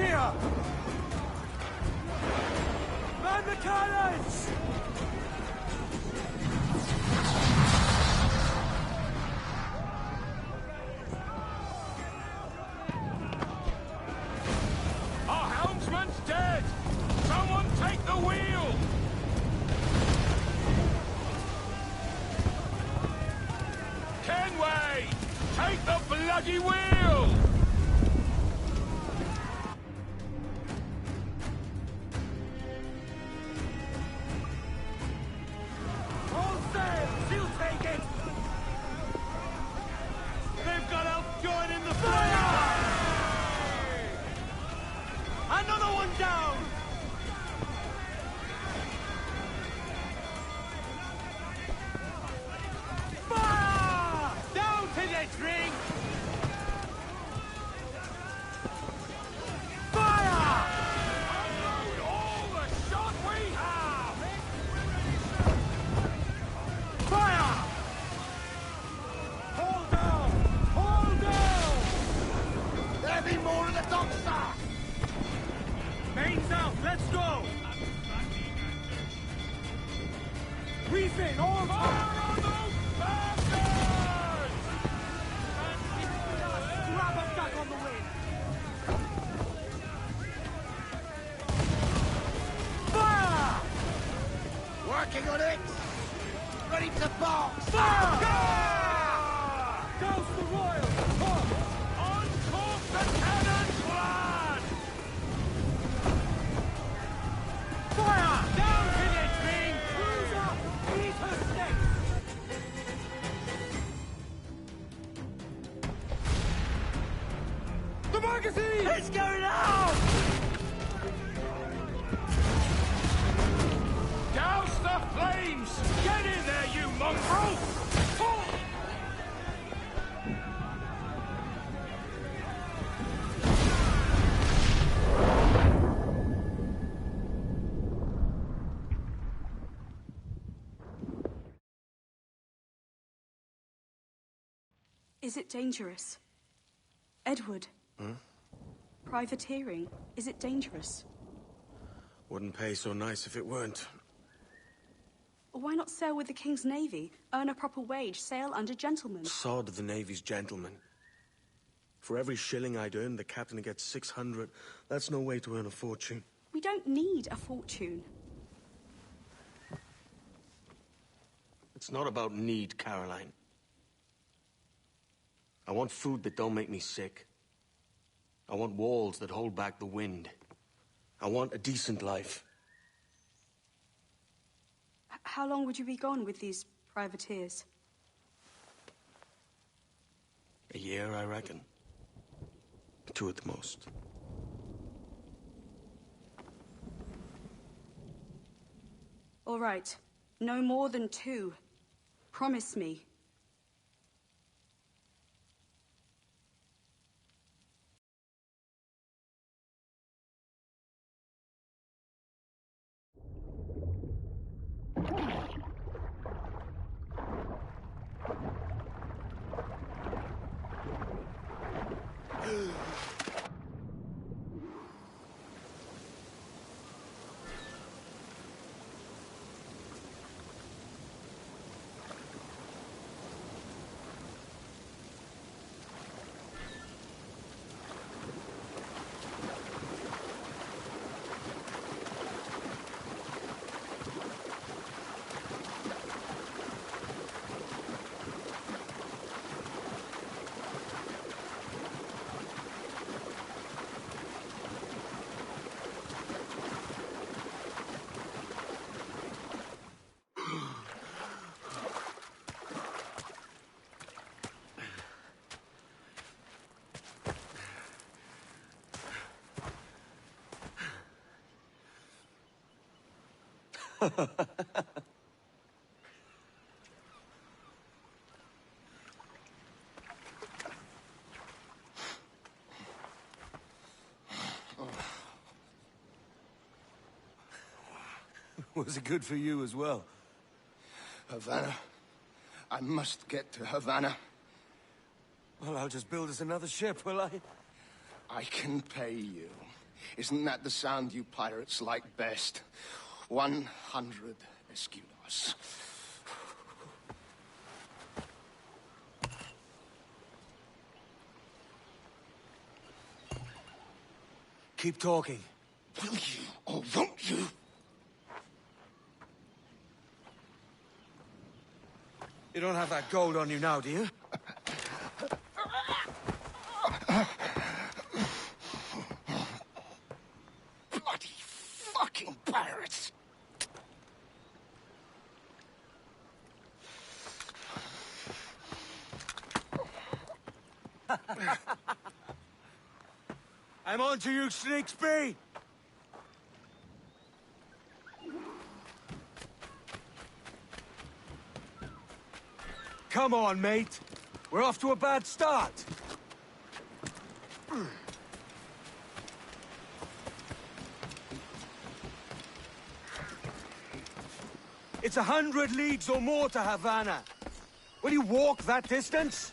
here! Man the cannons! Our helmsman's dead! Someone take the wheel! Kenway! Take the bloody wheel! All sails! He'll take it! They've got out join in the fire! Another one down! Fire! Down to the drink! Fire! Unload all the shot we have! Fire! Hold down! Hold down! There be more in the docks, sir! Mains out! Let's go! Refit! All Fire on those bastards! Grab them back on the wind! Fire! Working on it! Ready to box! Fire! Douse the royal! Uncork the cannons, lad! Fire! Down to the ring! Cruise up! Eat her steaks! The magazine! It's going out! Douse the flames! Get in there, you mongrel! Is it dangerous? Edward? Privateering, is it dangerous? Wouldn't pay so nice if it weren't. Why not sail with the King's Navy, earn a proper wage, sail under gentlemen? Sod the Navy's gentlemen. For every shilling I'd earn, the captain gets 600. That's no way to earn a fortune. We don't need a fortune. It's not about need, Caroline. I want food that don't make me sick. I want walls that hold back the wind. I want a decent life. How long would you be gone with these privateers? A year, I reckon. 2 at the most. All right. No more than 2. Promise me. Was it good for you as well? Havana. I must get to Havana. Well, I'll just build us another ship, will I? I can pay you. Isn't that the sound you pirates like best? 100 escudos. Keep talking. Will you or won't you? You don't have that gold on you now, do you? Bloody fucking pirates! I'm on to you, Snakesby! Come on, mate. We're off to a bad start. It's 100 leagues or more to Havana. Will you walk that distance?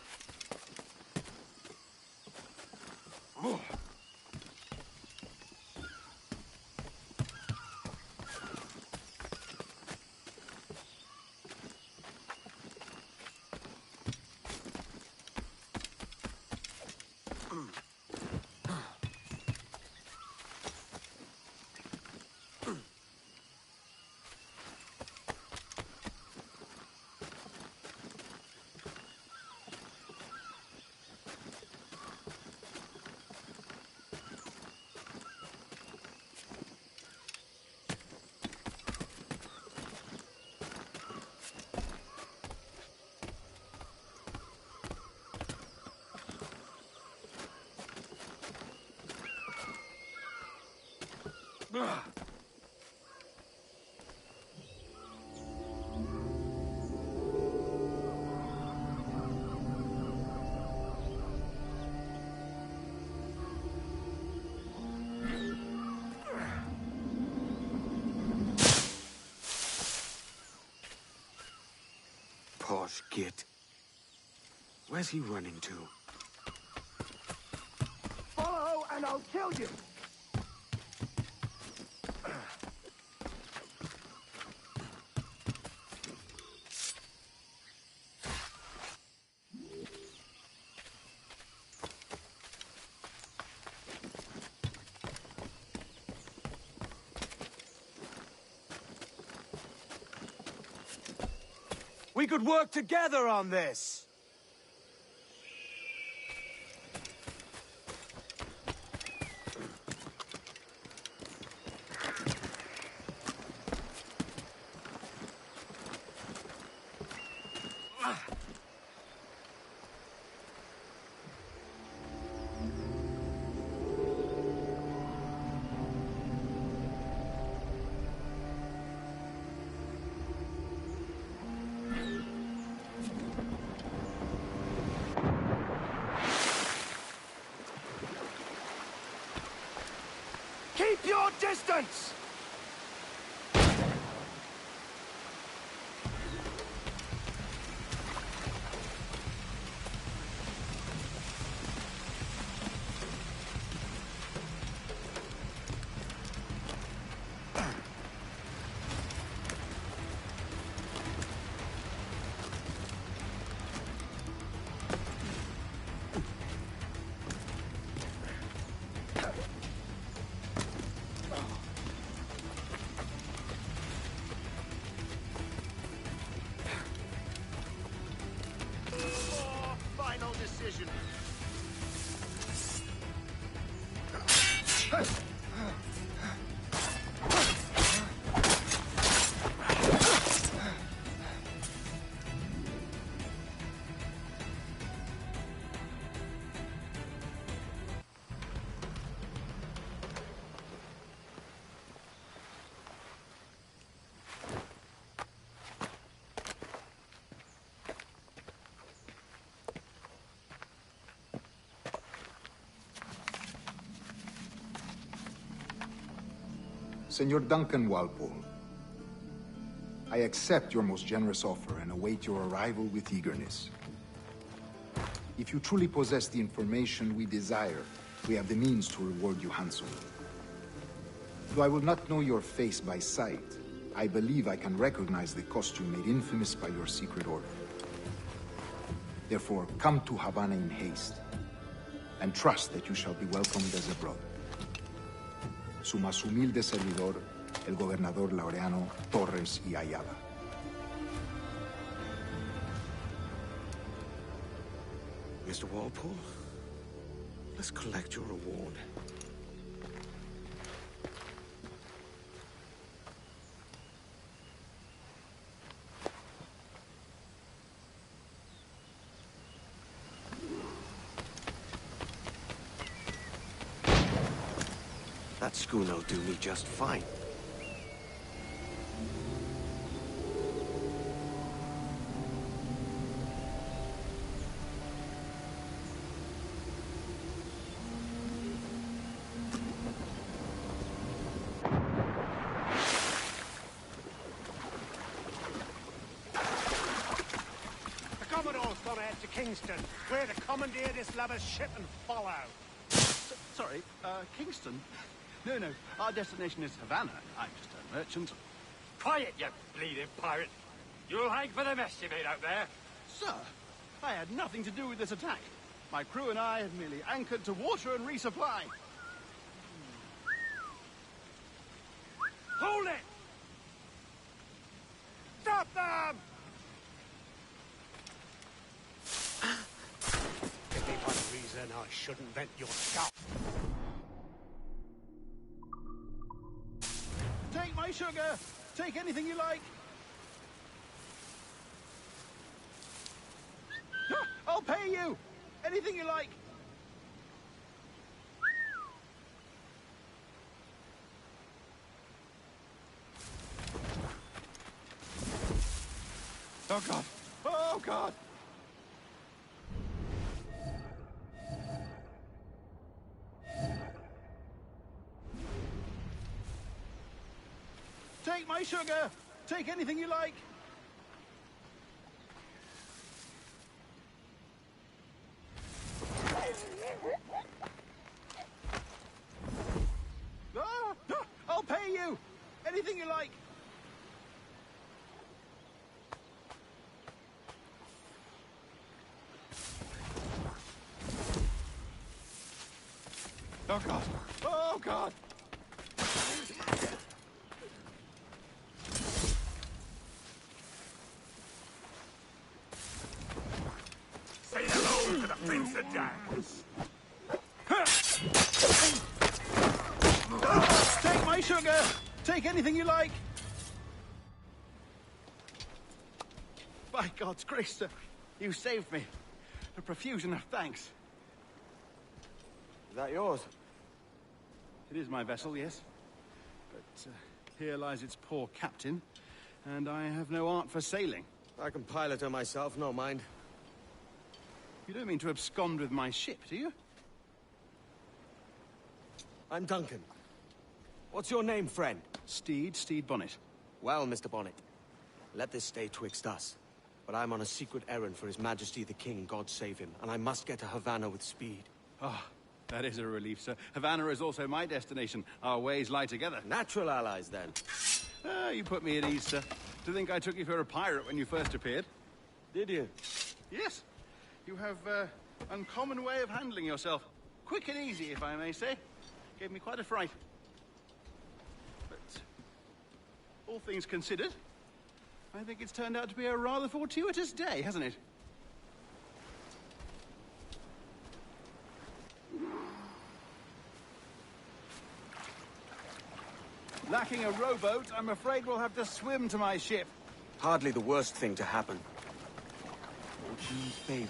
Posh git. Where's he running to? Follow and I'll kill you! We could work together on this! Keep your distance! Final decision. Senor Duncan Walpole, I accept your most generous offer and await your arrival with eagerness. If you truly possess the information we desire, we have the means to reward you handsomely. Though I will not know your face by sight, I believe I can recognize the costume made infamous by your secret order. Therefore, come to Havana in haste, and trust that you shall be welcomed as a brother. Su más humilde servidor, el gobernador Laureano Torres y Ayala. Mr. Walpole, let's collect your reward. That schooner'll do me just fine. The Commodore's gone out to Kingston. We're to commandeer this lover's ship and follow. Sorry, Kingston? No, our destination is Havana. I'm just a merchant. Quiet, you bleeding pirate. You'll hang for the mess you made out there. Sir, I had nothing to do with this attack. My crew and I had merely anchored to water and resupply. Hold it! Stop them! Give me one reason I shouldn't vent your scalp. Take my sugar! Take anything you like! I'll pay you! Anything you like! Oh, God! Oh, God! Take my sugar! Take anything you like! I'll pay you! Anything you like! Oh, God! Oh, God! Say hello to the Prince of Jams. Take my sugar! Take anything you like! By God's grace, sir, you saved me. A profusion of thanks. Is that yours? It is my vessel, yes. But here lies its poor captain, and I have no art for sailing. I can pilot her myself, no mind. You don't mean to abscond with my ship, do you? I'm Duncan. What's your name, friend? Steed Bonnet. Well, Mr. Bonnet, let this stay twixt us. But I'm on a secret errand for His Majesty the King, God save him, and I must get to Havana with speed. Ah, that is a relief, sir. Havana is also my destination. Our ways lie together. Natural allies, then. You put me at ease, sir. To think I took you for a pirate when you first appeared. Did you? Yes. You have uncommon way of handling yourself. Quick and easy, if I may say. Gave me quite a fright. But all things considered, I think it's turned out to be a rather fortuitous day, hasn't it? Lacking a rowboat, I'm afraid we'll have to swim to my ship. Hardly the worst thing to happen. Fortune's favor.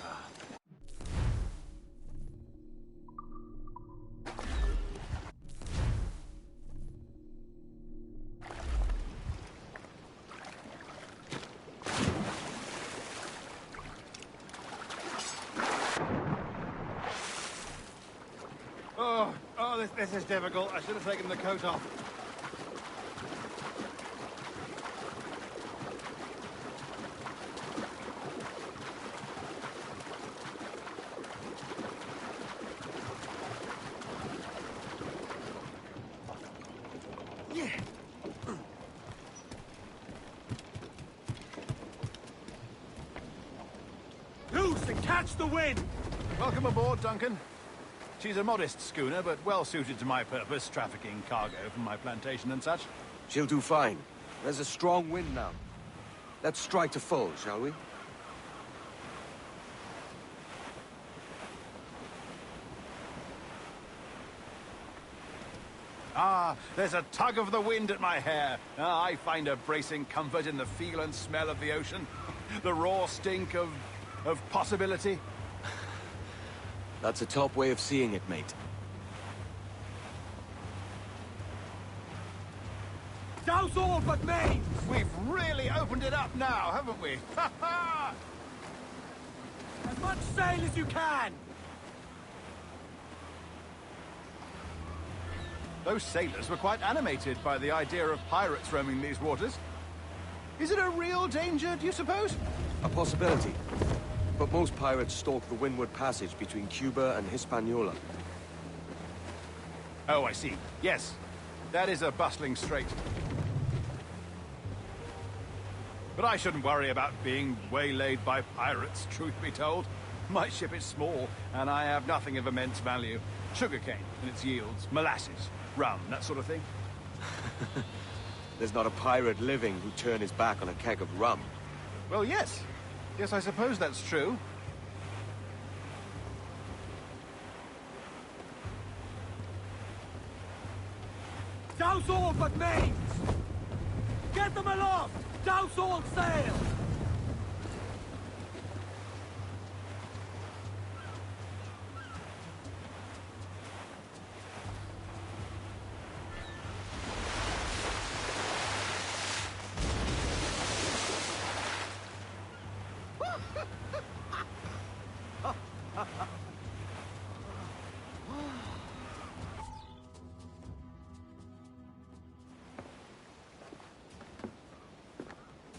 This is difficult. I should have taken the coat off. catch the wind! Welcome aboard, Duncan. She's a modest schooner, but well suited to my purpose, trafficking cargo from my plantation and such. She'll do fine. There's a strong wind now. Let's strike to full, shall we? Ah, there's a tug of the wind at my hair. Ah, I find a bracing comfort in the feel and smell of the ocean. The raw stink of possibility. That's a top way of seeing it, mate. Douse all but mains! We've really opened it up now, haven't we? Ha ha! As much sail as you can! Those sailors were quite animated by the idea of pirates roaming these waters. Is it a real danger, do you suppose? A possibility. But most pirates stalk the windward passage between Cuba and Hispaniola. Oh, I see. Yes, that is a bustling strait. But I shouldn't worry about being waylaid by pirates, truth be told. My ship is small, and I have nothing of immense value. Sugarcane and its yields, molasses, rum, that sort of thing. There's not a pirate living who'd turn his back on a keg of rum. Well, yes. Yes, I suppose that's true. Douse all but mains! Get them aloft! Douse all sail!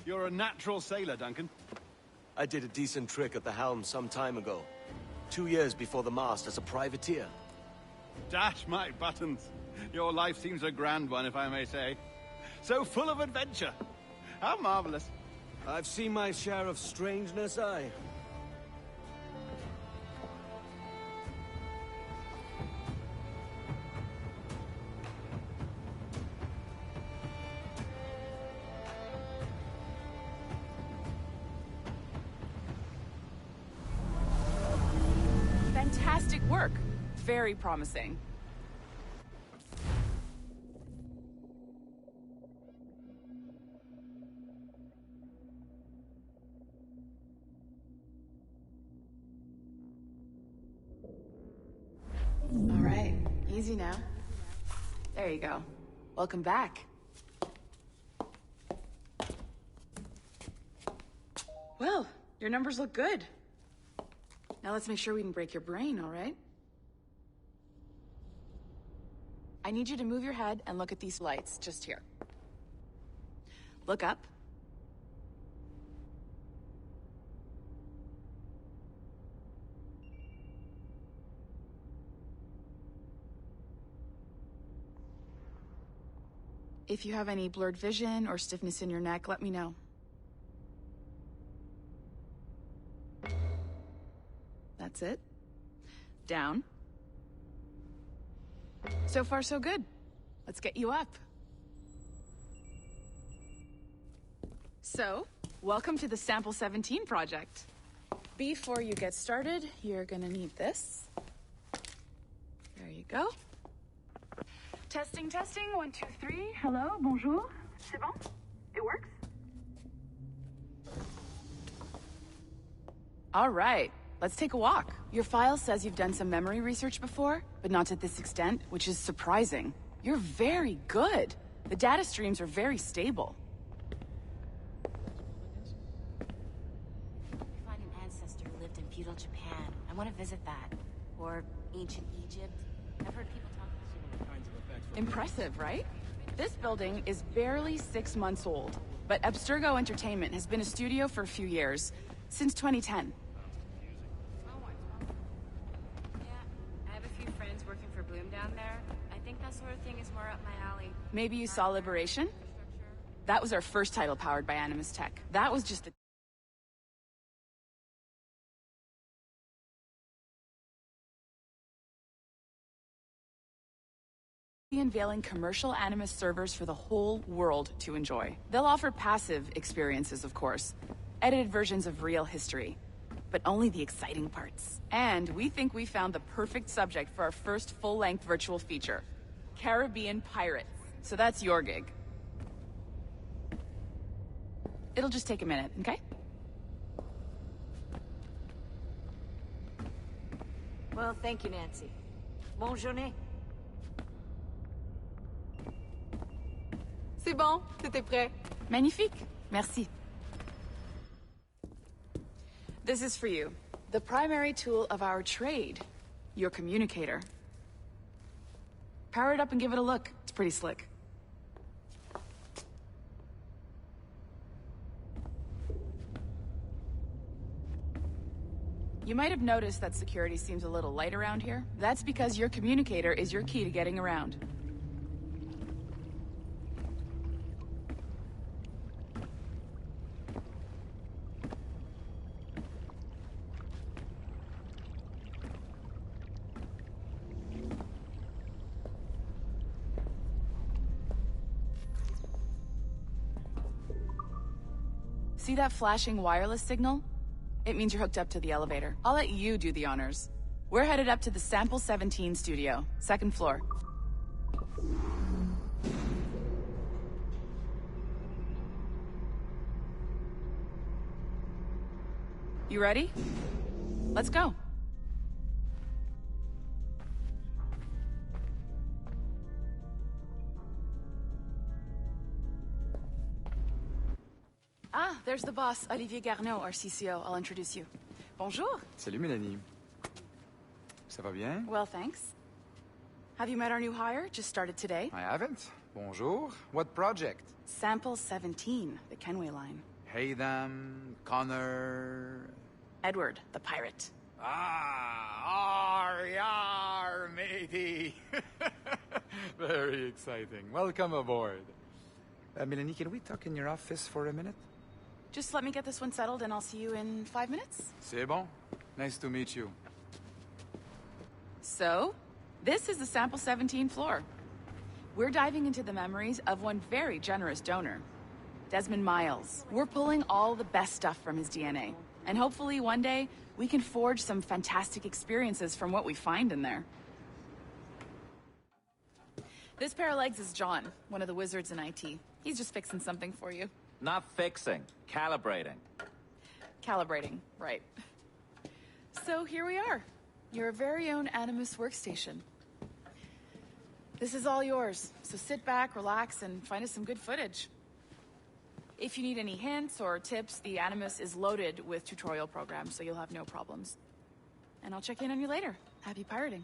You're a natural sailor, Duncan. I did a decent trick at the helm some time ago. 2 years before the mast as a privateer. Dash my buttons. Your life seems a grand one, if I may say. So full of adventure. How marvelous. I've seen my share of strangeness, aye. Fantastic work. Very promising. All right, easy now. There you go. Welcome back. Well, your numbers look good. Now let's make sure we can break your brain, all right? I need you to move your head and look at these lights just here. Look up. If you have any blurred vision or stiffness in your neck, let me know. That's it. Down. So far, so good. Let's get you up. So, welcome to the Sample 17 project. Before you get started, you're gonna need this. There you go. Testing, testing, 1, 2, 3. Hello, bonjour. C'est bon? It works? All right, let's take a walk. Your file says you've done some memory research before, but not to this extent, which is surprising. You're very good. The data streams are very stable. I find an ancestor who lived in feudal Japan. I want to visit that. Or ancient Egypt. I've heard people talk about it. Impressive, right? This building is barely 6 months old, but Abstergo Entertainment has been a studio for a few years, since 2010. Yeah, I have a few friends working for Bloom down there. I think that sort of thing is more up my alley. Maybe you saw Liberation? That was our first title powered by Animus Tech. That was just the unveiling commercial Animus servers for the whole world to enjoy. They'll offer passive experiences, of course, edited versions of real history, but only the exciting parts. And we think we found the perfect subject for our first full-length virtual feature, Caribbean pirates. So that's your gig. It'll just take a minute, okay? Well, thank you, Nancy. Bonne journée. C'est bon, c'était prêt. Magnifique. Merci. This is for you. The primary tool of our trade. Your communicator. Power it up and give it a look. It's pretty slick. You might have noticed that security seems a little light around here. That's because your communicator is your key to getting around. See that flashing wireless signal? It means you're hooked up to the elevator. I'll let you do the honors. We're headed up to the Sample 17 studio, 2nd floor. You ready? Let's go. Ah, there's the boss, Olivier Garneau, our CCO. I'll introduce you. Bonjour. Salut, Mélanie. Ça va bien? Well, thanks. Have you met our new hire? Just started today. I haven't. Bonjour. What project? Sample 17, the Kenway line. Haytham, Connor... Edward, the pirate. Ah, yar, matey. Very exciting. Welcome aboard. Mélanie, can we talk in your office for a minute? Just let me get this one settled and I'll see you in 5 minutes. C'est bon. Nice to meet you. So, this is the Sample 17 floor. We're diving into the memories of one very generous donor, Desmond Miles. We're pulling all the best stuff from his DNA. And hopefully one day, we can forge some fantastic experiences from what we find in there. This pair of legs is John, one of the wizards in IT. He's just fixing something for you. Not fixing, calibrating. Calibrating, right. So here we are, your very own Animus workstation. This is all yours, so sit back, relax, and find us some good footage. If you need any hints or tips, the Animus is loaded with tutorial programs, so you'll have no problems. And I'll check in on you later. Happy pirating.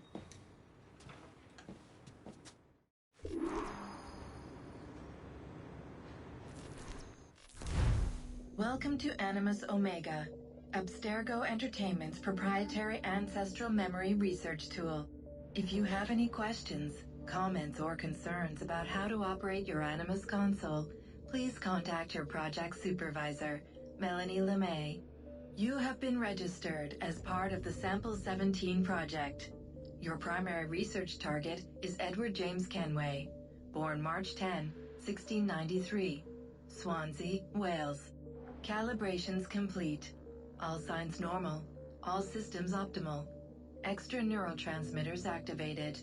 Welcome to Animus Omega, Abstergo Entertainment's proprietary ancestral memory research tool. If you have any questions, comments, or concerns about how to operate your Animus console, please contact your project supervisor, Melanie LeMay. You have been registered as part of the Sample 17 project. Your primary research target is Edward James Kenway, born March 10, 1693, Swansea, Wales. Calibrations complete. All signs normal. All systems optimal. Extra neurotransmitters activated.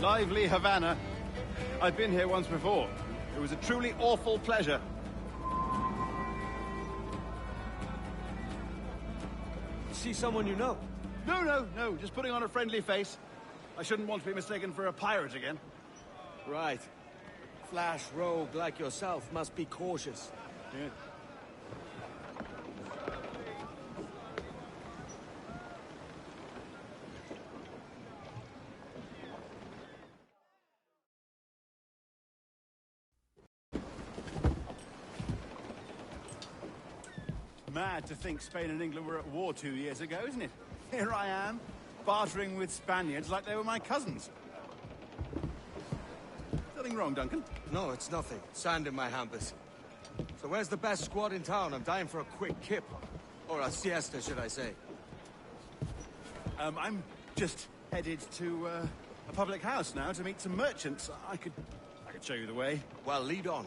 Lively Havana. I've been here once before. It was a truly awful pleasure. See someone you know? No. Just putting on a friendly face. I shouldn't want to be mistaken for a pirate again. Right. Flash rogue like yourself must be cautious. Yeah. Mad to think Spain and England were at war 2 years ago, isn't it? Here I am, bartering with Spaniards like they were my cousins. Nothing wrong, Duncan? No, it's nothing. Sand in my hampers. So where's the best squad in town? I'm dying for a quick kip. Or a siesta, should I say. I'm just headed to a public house now to meet some merchants. I could show you the way. Well, lead on.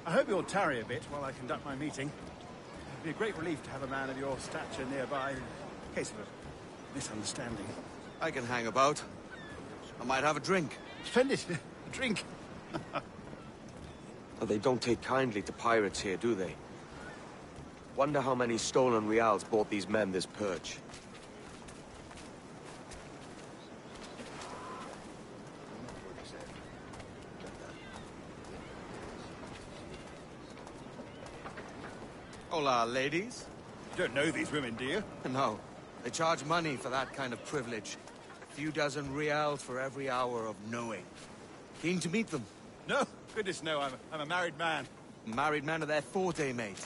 I hope you'll tarry a bit while I conduct my meeting. It'd be a great relief to have a man of your stature nearby in case of a misunderstanding. I can hang about. I might have a drink. Splendid. A drink. Well, they don't take kindly to pirates here, do they? Wonder how many stolen reals bought these men this purge. Hola, ladies. You don't know these women, do you? No. They charge money for that kind of privilege. A few dozen reals for every hour of knowing. Keen to meet them? No, goodness no, I'm a married man. Married men are their forte, mate.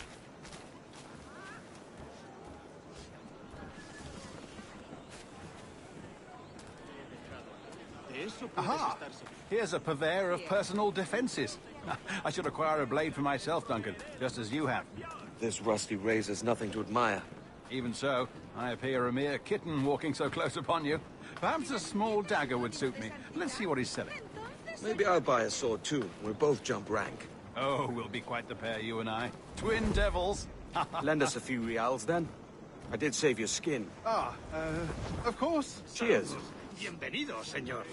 Aha! Here's a purveyor of personal defenses. I should acquire a blade for myself, Duncan, just as you have. This rusty razor's nothing to admire. Even so, I appear a mere kitten walking so close upon you. Perhaps a small dagger would suit me. Let's see what he's selling. Maybe I'll buy a sword too. We'll both jump rank. Oh, we'll be quite the pair, you and I. Twin devils. Lend us a few reals, then. I did save your skin. Of course. Cheers. Bienvenido, señor.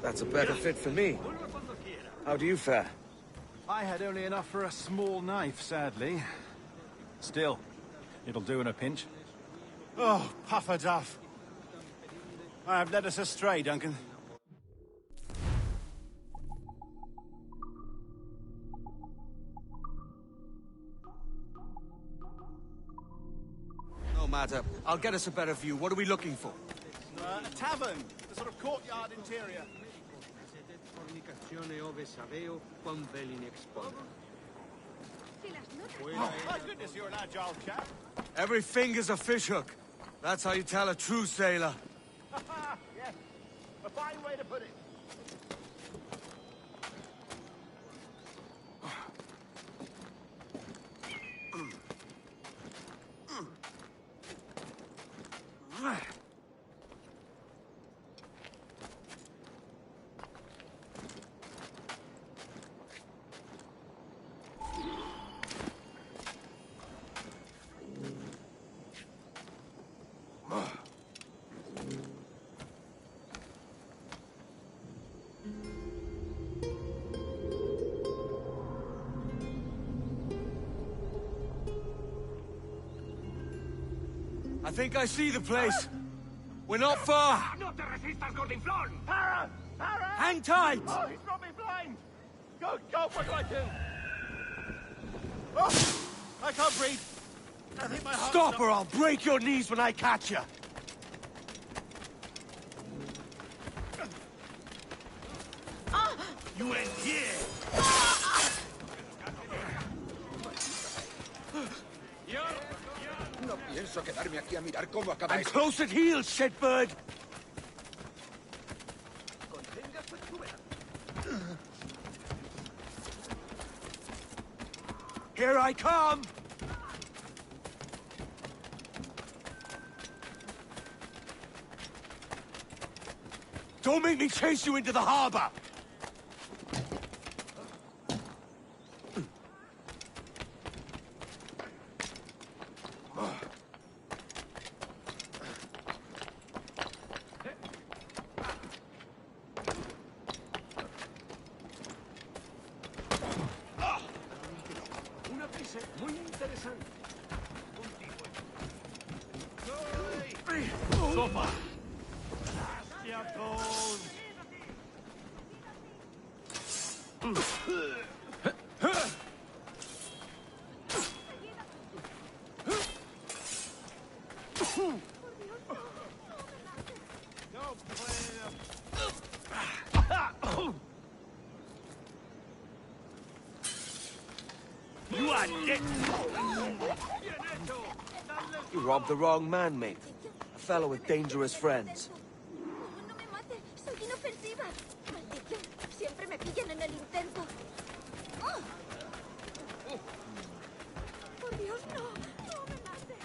That's a better fit for me. How do you fare? I had only enough for a small knife, sadly. Still, it'll do in a pinch. Oh, puffer duff. I have led us astray, Duncan. No matter. I'll get us a better view. What are we looking for? A tavern. A sort of courtyard interior. Oh, my goodness, you're an agile chap. Every finger's a fishhook. That's how you tell a true sailor. Yes, a fine way to put it. I think I see the place. We're not far. No te resistas, gordinflón! Para! Para! Hang tight! Oh, he's got me blind! Go, what do I do? Oh, I can't breathe. I think my heart's Stop or I'll break your knees when I catch you. You end here! No pienso quedarme aquí a mirar cómo acaba I'm esto. close at heel, shitbird. Here I come! Don't make me chase you into the harbor! Muy interesante. Sopa. blood, dick! You robbed the wrong man, mate. A fellow with dangerous friends. No me mate, soy inofensiva. Maldición, siempre me pillan en el intento. ¡Oh! Por Dios, no, no me mate.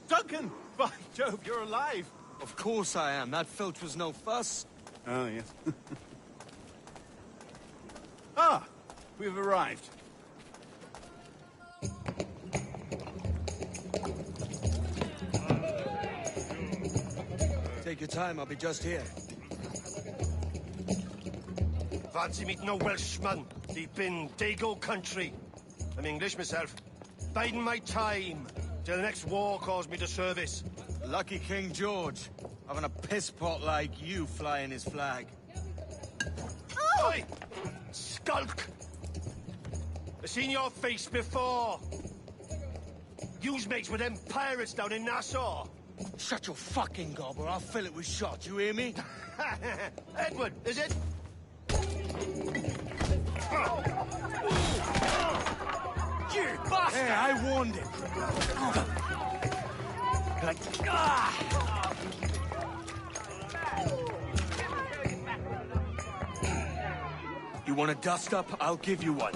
Duncan! By Jove, you're alive! Of course I am. That filch was no fuss. Oh, yes. Ah! We've arrived. Take your time, I'll be just here. Fancy meeting a Welshman deep in Dago country. I'm English myself. Biding my time till the next war calls me to service. Lucky King George, having a piss pot like you flying his flag. Oh! Oi! Skulk! I've seen your face before. You's mates with them pirates down in Nassau. Shut your fucking gob or I'll fill it with shot, you hear me? Edward, is it? You bastard! Hey, I warned him. You want a dust-up? I'll give you one.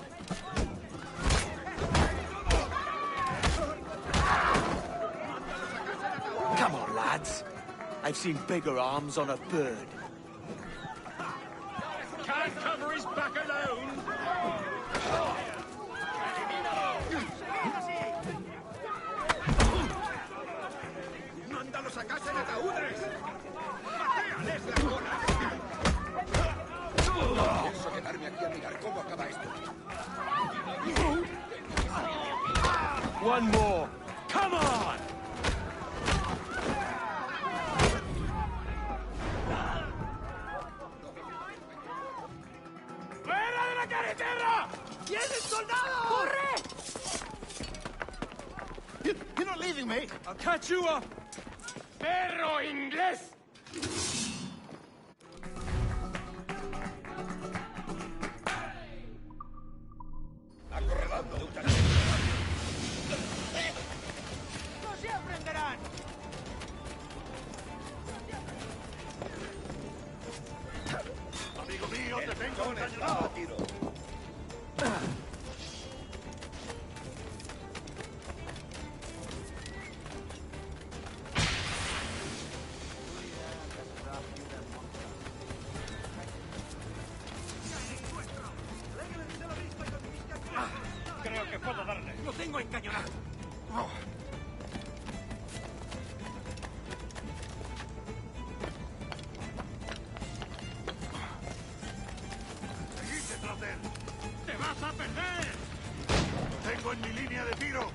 Come on, lads. I've seen bigger arms on a bird. Can't cover his back alone. ¡Mándalos a casa en ataúdes! ¡Patéales la cola! Pienso quedarme aquí a mirar cómo acaba esto. One more. Come on! ¡Fuera de la carretera! ¡Vienen soldados! ¡Corre! You're not leaving me! I'll catch you up! ¡Perro inglés! Acorralando de un talento. ¡No se aprenderán! Amigo mío, te tengo un cañonazo. Tiro. Creo que puedo darle. ¡Lo tengo encañonado! Seguid detrás de él. ¡Te vas a perder! Lo tengo en mi línea de tiro.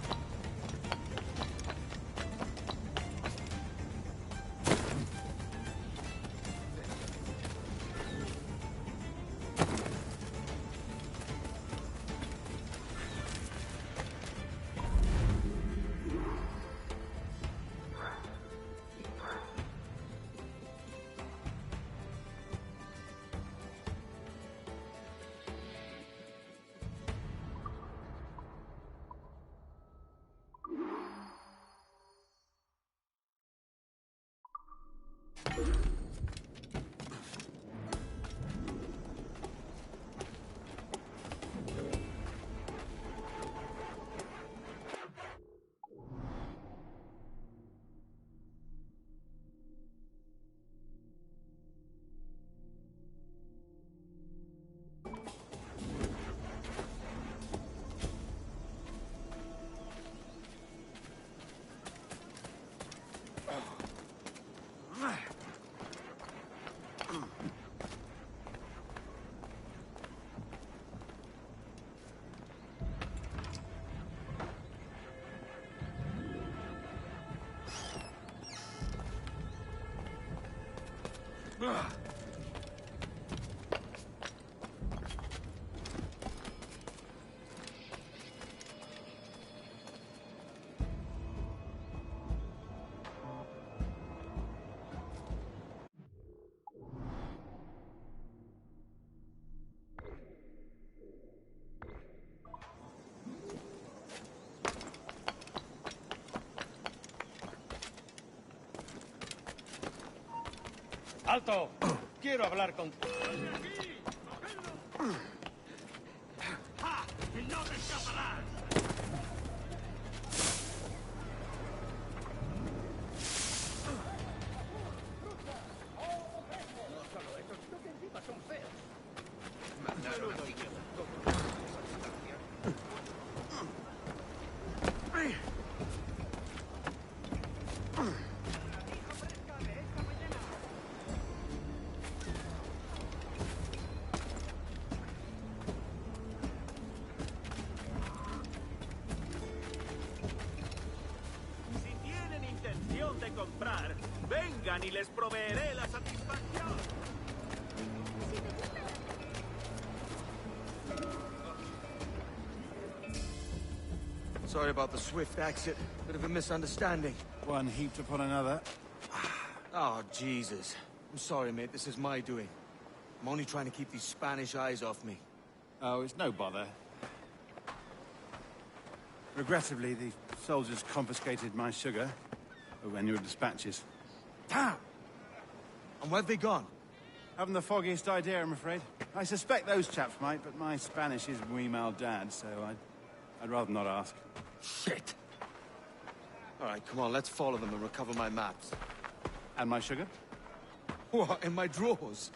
Alto. Quiero hablar con... ¡Ja! ¡Y no te escaparás! comprar. Vengan y les proveeré la satisfacción. Sorry about the swift exit. Bit of a misunderstanding. One heaped upon another. Oh, Jesus. I'm sorry, mate. This is my doing. I'm only trying to keep these Spanish eyes off me. Oh, it's no bother. Regrettably, the soldiers confiscated my sugar when your dispatches. Damn! And where've they gone? Haven't the foggiest idea, I'm afraid. I suspect those chaps might, but my Spanish is muy mal dad, so I'd rather not ask. Shit! All right, come on, let's follow them and recover my maps. And my sugar? What, in my drawers?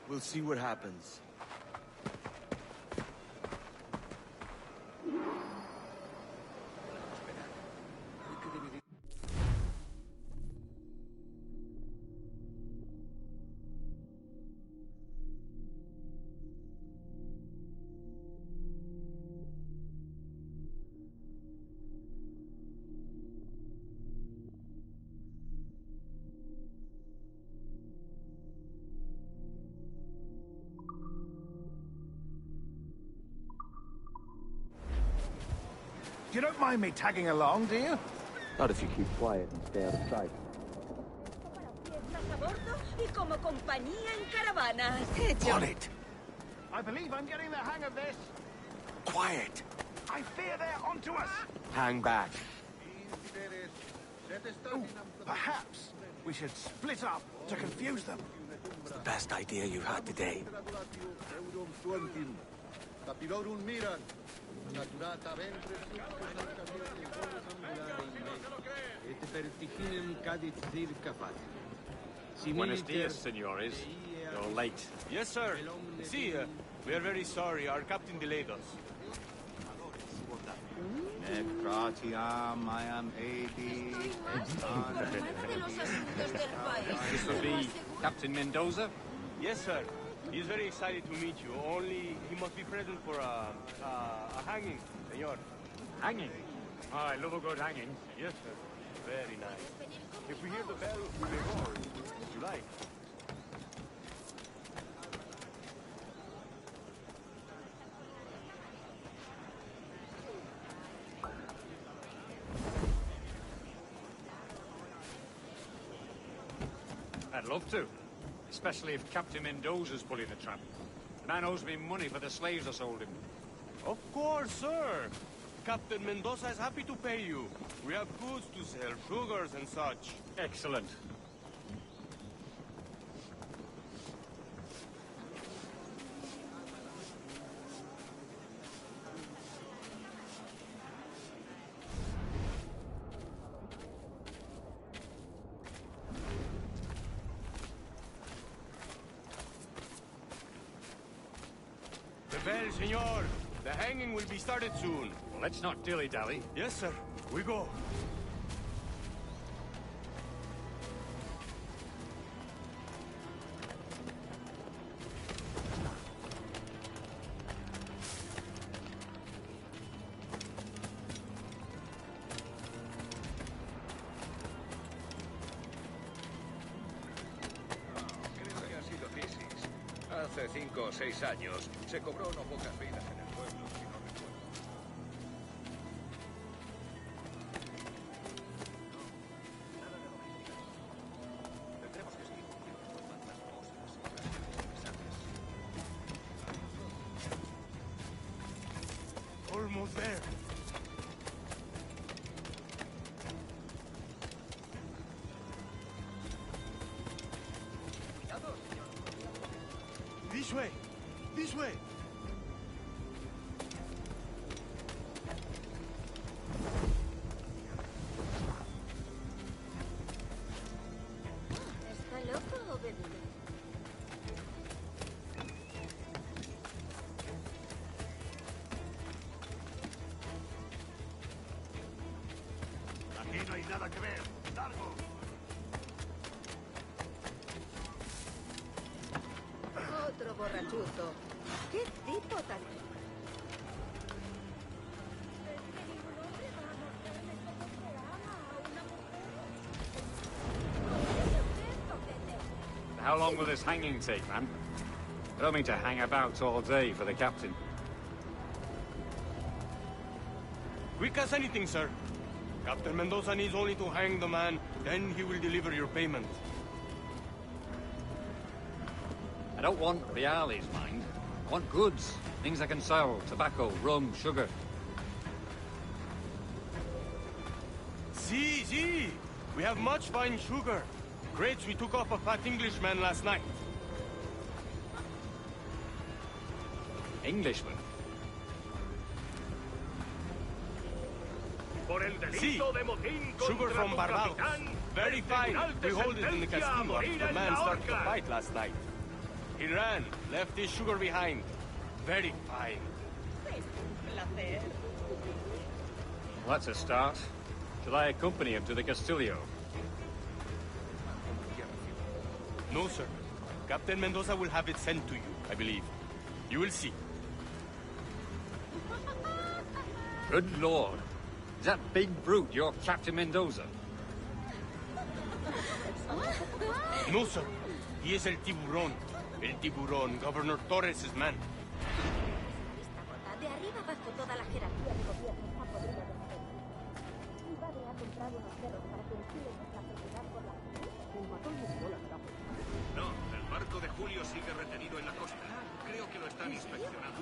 We'll see what happens. You don't mind me tagging along, do you? Not if you keep quiet and stay out of sight. A bordo y como compañía en caravanas. On it! I believe I'm getting the hang of this. Quiet! I fear they're onto us. Hang back. Ooh, perhaps we should split up to confuse them. It's the best idea you had today. Buenos dias, senores. You're late. Yes, sir. See, we are very sorry. Our captain delayed us. This will be Captain Mendoza? Yes, sir. He is very excited to meet you. Only he must be present for a hanging, senor. Hanging? Oh, I love a good hanging. Yes, sir. Very nice. If we hear the bell, we may roar. Would you like? I'd love to. Especially if Captain Mendoza's pulling the trap. The man owes me money for the slaves I sold him. Of course, sir. Captain Mendoza is happy to pay you. We have goods to sell, sugars and such. Excellent. The bell, senor. The hanging will be started soon. Well, let's not dilly-dally. Yes, sir. We go. Creo que ha sido crisis. Hace 5 o 6 años se cobró no pocas vidas en el pueblo, si no recuerdo. Tendremos que seguir cumpliendo con las cosas y las interesantes. Almost there. This way! This way! ¿Está loco o bebido? Aquí no hay nada que ver. ¡Largo! Otro borrachuzo. ¿Qué tipo tan... How long will this hanging take, man? I don't mean to hang about all day for the captain. Quick as anything, sir. Captain Mendoza needs only to hang the man, then he will deliver your payment. I don't want reales, mind. I want goods. Things I can sell. Tobacco, rum, sugar. See. We have much fine sugar. Crates we took off a fat Englishman last night. Englishman? See, sugar from Barbados. Very fine. We hold it in the castillo after the man started the fight last night. He ran, left his sugar behind. Very fine. Well, that's a start. Shall I accompany him to the Castillo? No, sir. Captain Mendoza will have it sent to you, I believe. You will see. Good Lord. Is that big brute your Captain Mendoza? No, sir. He is el tiburón. El tiburón, Governor Torres' man. De arriba abajo toda la jerarquía de gobierno está podrida de poder. Mi padre ha comprado unos perros para que vigilen nuestra propiedad por la noche. El matón buscó la capa. No, el barco de Julio sigue retenido en la costa. Creo que lo están inspeccionando.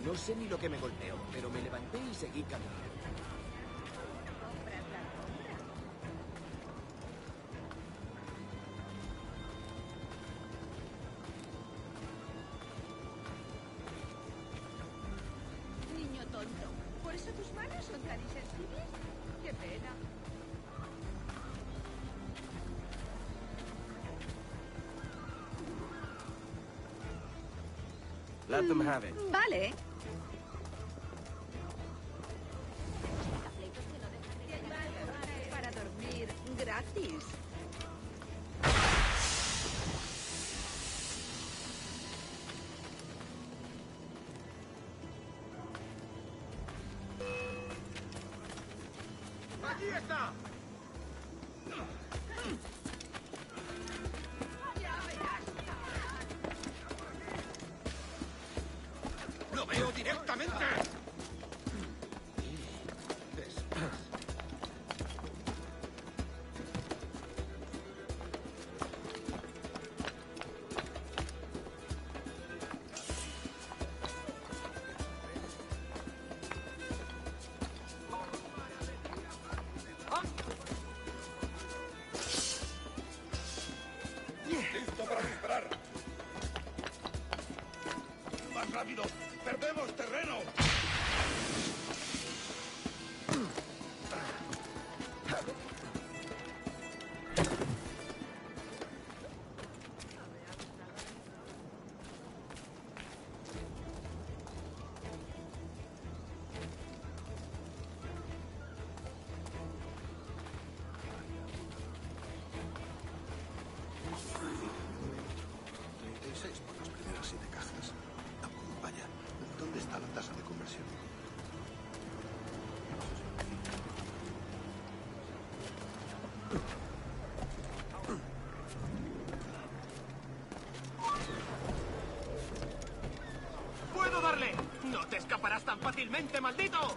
No sé ni lo que me golpeó, pero me levanté y seguí caminando. Niño tonto, ¿por eso tus manos son tan insensibles? ¡Qué pena! Let them have it. Vale. Para dormir gratis. ¡Allí está! ¡Lo veo directamente! ¡Listo para disparar! ¡Más rápido! ¡Perdemos terreno! Por las primeras 7 cajas. Vaya, ¿dónde está la tasa de conversión? ¡Puedo darle! ¡No te escaparás tan fácilmente, maldito!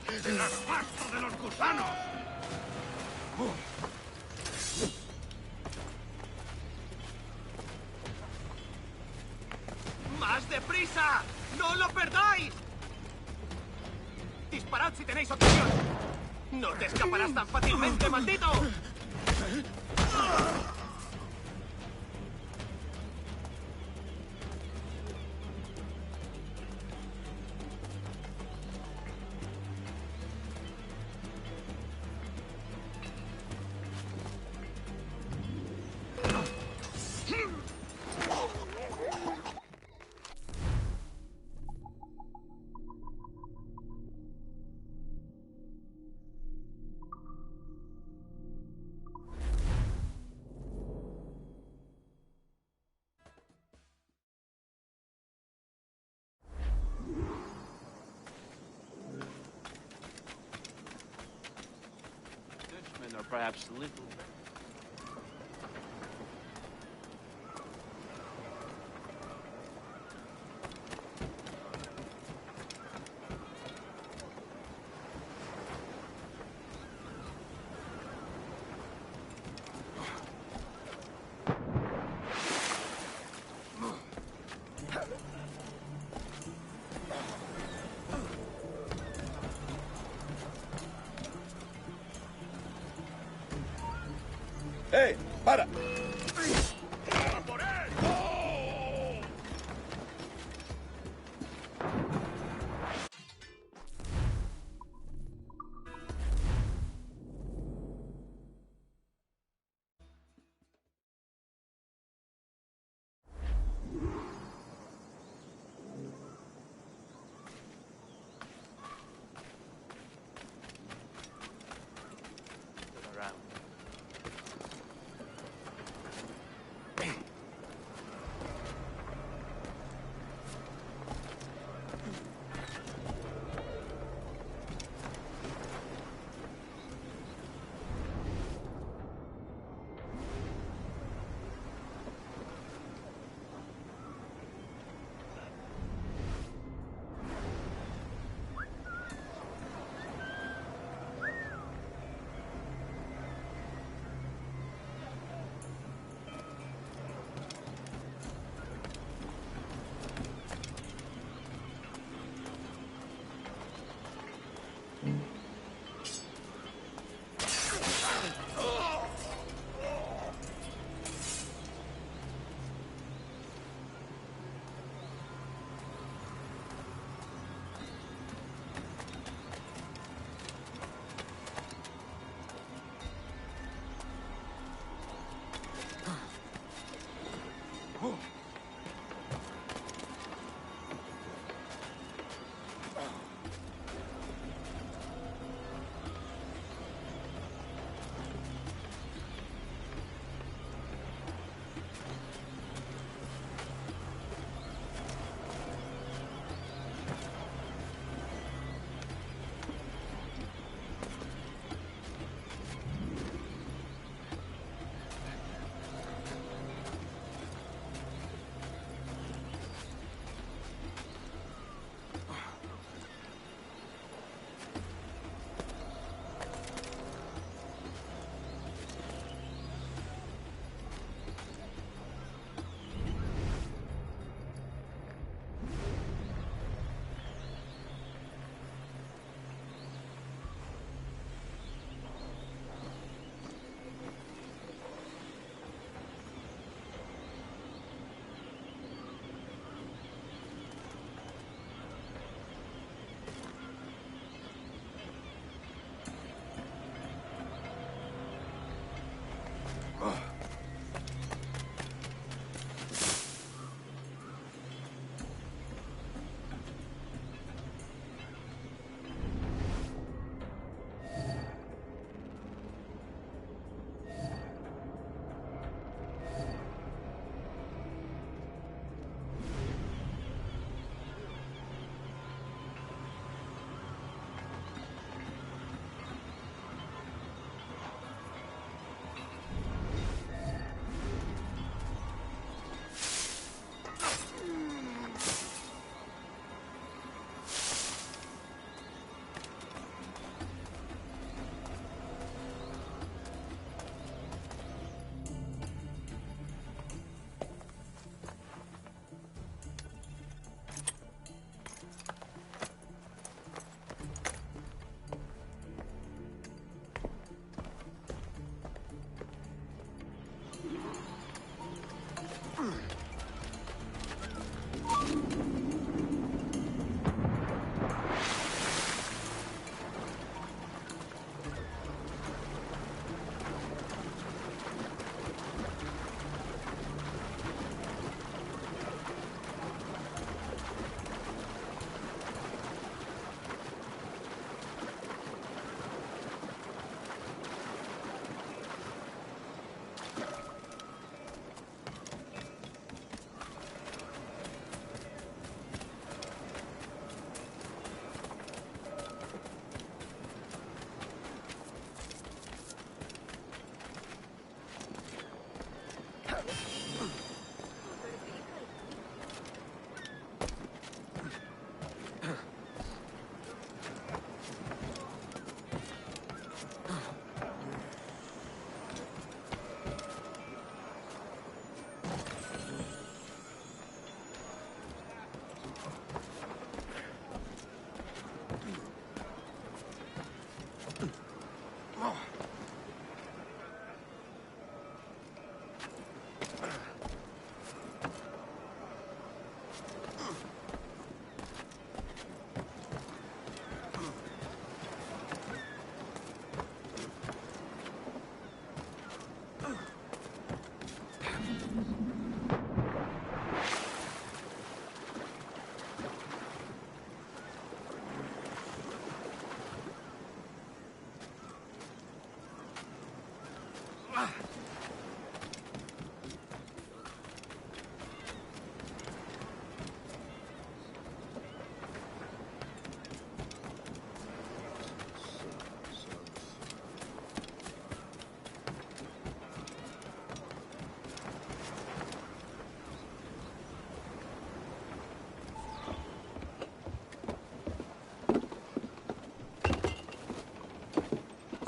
¡El asfalto de los gusanos! ¡Más deprisa! ¡No lo perdáis! ¡Disparad si tenéis ocasión! ¡No te escaparás tan fácilmente, maldito! Dutchmen are perhaps a little... ¡Eh! ¡Para! around.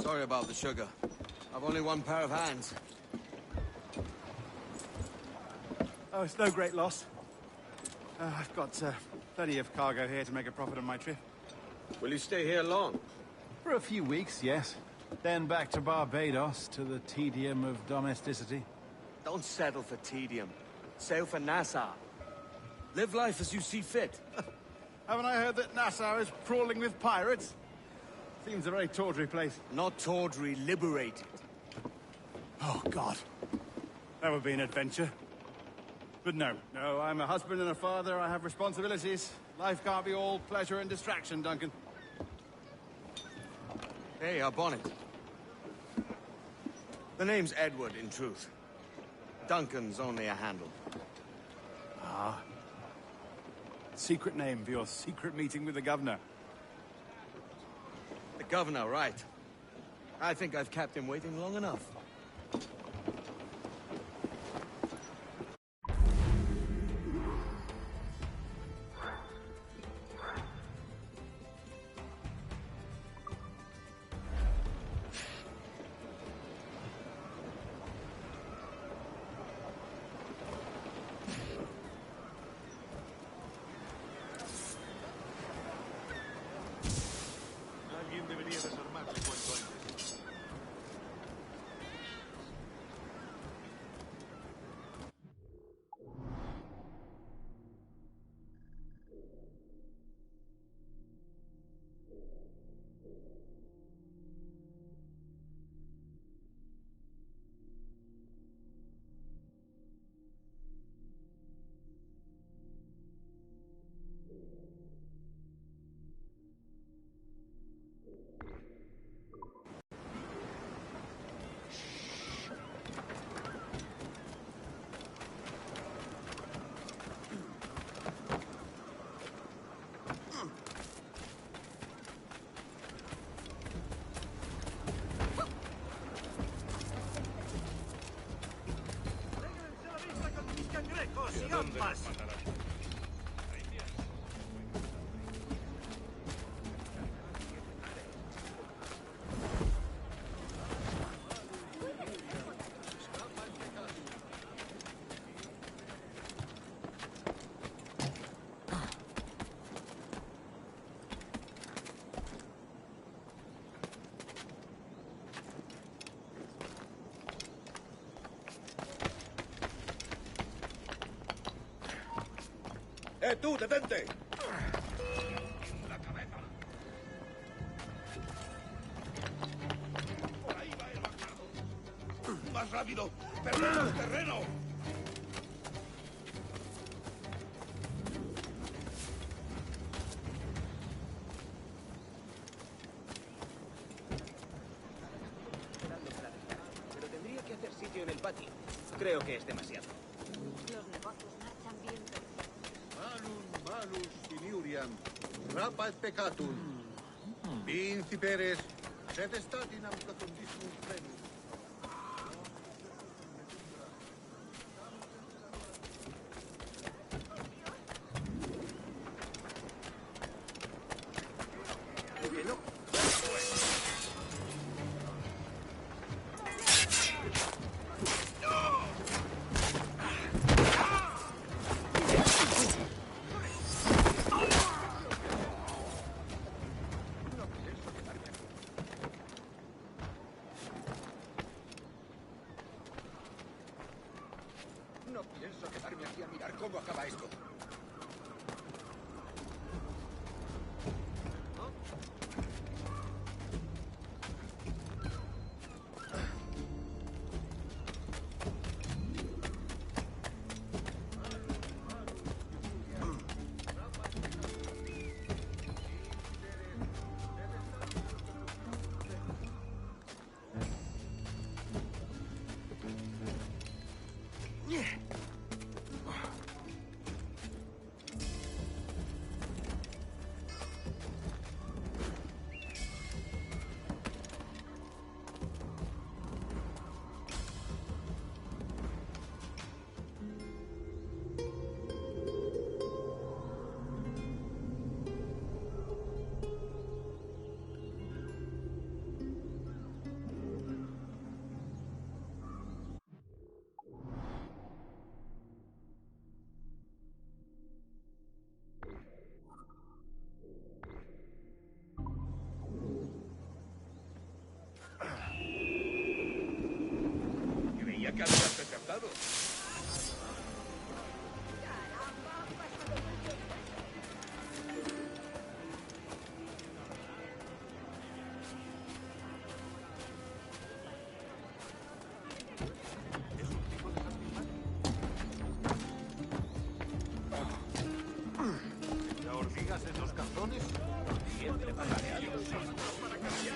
Sorry about the sugar. I've only one pair of hands. Oh, it's no great loss. I've got plenty of cargo here to make a profit on my trip. Will you stay here long? For a few weeks, yes. Then back to Barbados, to the tedium of domesticity. Don't settle for tedium. Sail for Nassau. Live life as you see fit. Haven't I heard that Nassau is crawling with pirates? Seems a very tawdry place. Not tawdry, liberated. Oh, God. That would be an adventure. But no, I'm a husband and a father. I have responsibilities. Life can't be all pleasure and distraction, Duncan. Hey, our bonnet. The name's Edward, in truth. Duncan's only a handle. Ah. Secret name for your secret meeting with the governor. The governor, right. I think I've kept him waiting long enough. ¡Tú, detente! La cabeza. Por ahí va el bastardo. ¡Más rápido! ¡Perdemos terreno! Pero tendría que hacer sitio en el patio. Creo que es demasiado. Los negocios marchan bien. Malus finiuriam, rapat peccatum. Inciperes, sed statinam catundismus plenus. No pienso quedarme aquí a mirar cómo acaba esto. Siempre pagaré a los para cambiar.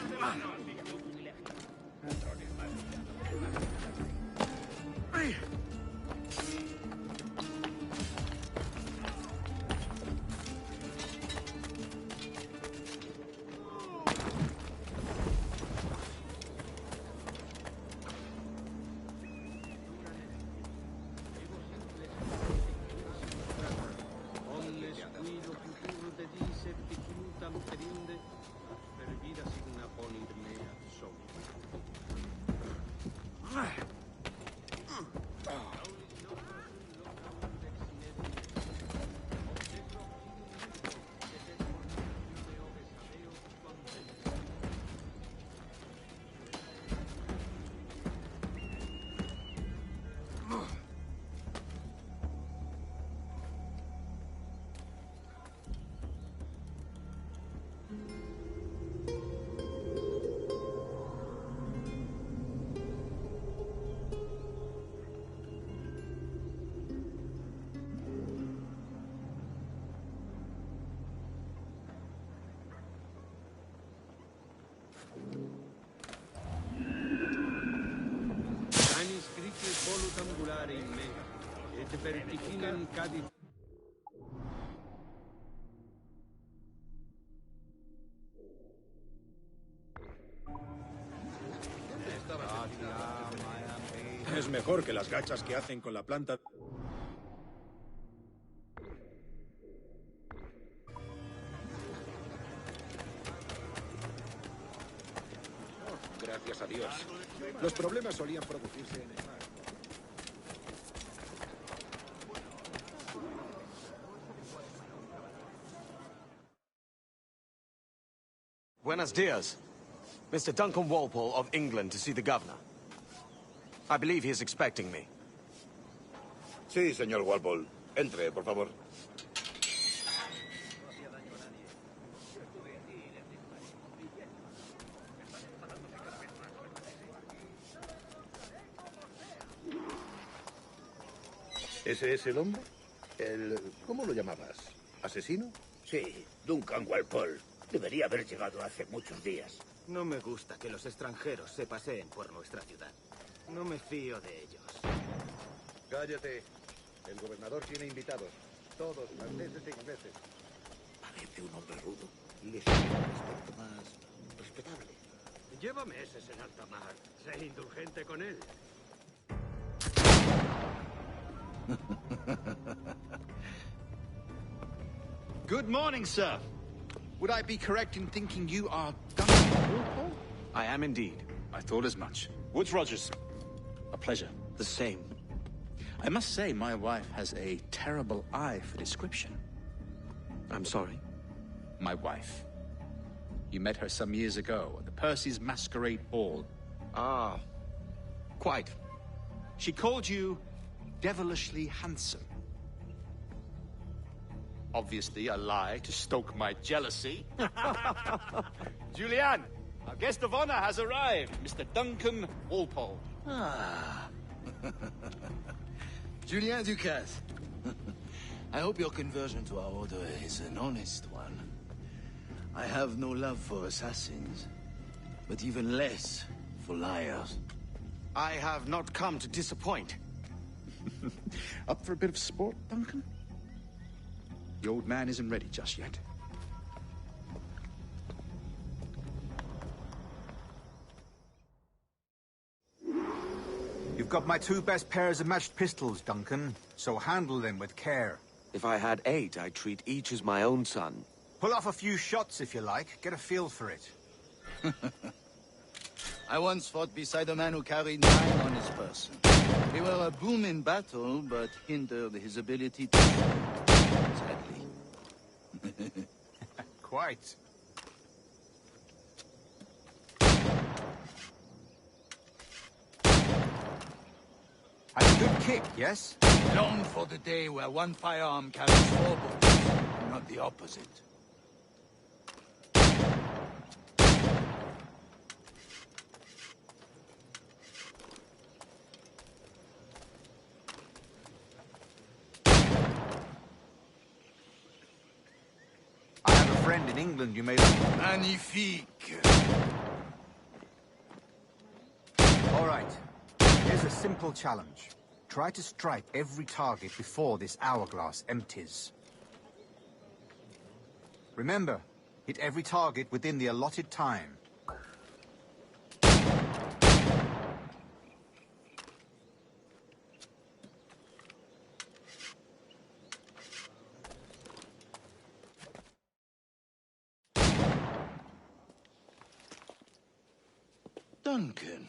Es mejor que las gachas que hacen con la planta. Gracias a Dios. Los problemas solían producirse en el mar. Buenos dias. Mr. Duncan Walpole of England to see the governor. I believe he is expecting me. Sí, señor Walpole. Entre, por favor. ¿Ese es el hombre? ¿Cómo lo llamabas? ¿Asesino? Sí, Duncan Walpole. Debería haber llegado hace muchos días. No me gusta que los extranjeros se paseen por nuestra ciudad. No me fío de ellos. Cállate. El gobernador tiene invitados. Todos franceses e ingleses. Parece un hombre rudo. Le sigue un aspecto más respetable. Lleva meses en alta mar. Sé indulgente con él. Good morning, sir. Would I be correct in thinking you are Duncan Walpole? I am indeed. I thought as much. Woods Rogers. A pleasure. The same. I must say, my wife has a terrible eye for description. I'm sorry? My wife. You met her some years ago at the Percy's Masquerade Ball. Ah, quite. She called you devilishly handsome. Obviously a lie to stoke my jealousy. Julian, our guest of honor has arrived, Mr. Duncan Walpole. Ah. Julien Ducasse. I hope your conversion to our order is an honest one. I have no love for assassins, but even less for liars. I have not come to disappoint. Up for a bit of sport, Duncan? The old man isn't ready just yet. You've got my two best pairs of matched pistols, Duncan, so handle them with care. If I had 8, I'd treat each as my own son. Pull off a few shots if you like. Get a feel for it. I once fought beside a man who carried 9 on his person. They were a boom in battle, but hindered his ability to... Sadly. Quite. Had a good kick, yes? Long for the day where one firearm carries 4 bullets, not the opposite. friend in England, you may like... Magnifique! All right. Here's a simple challenge. Try to strike every target before this hourglass empties. Remember, hit every target within the allotted time. Duncan,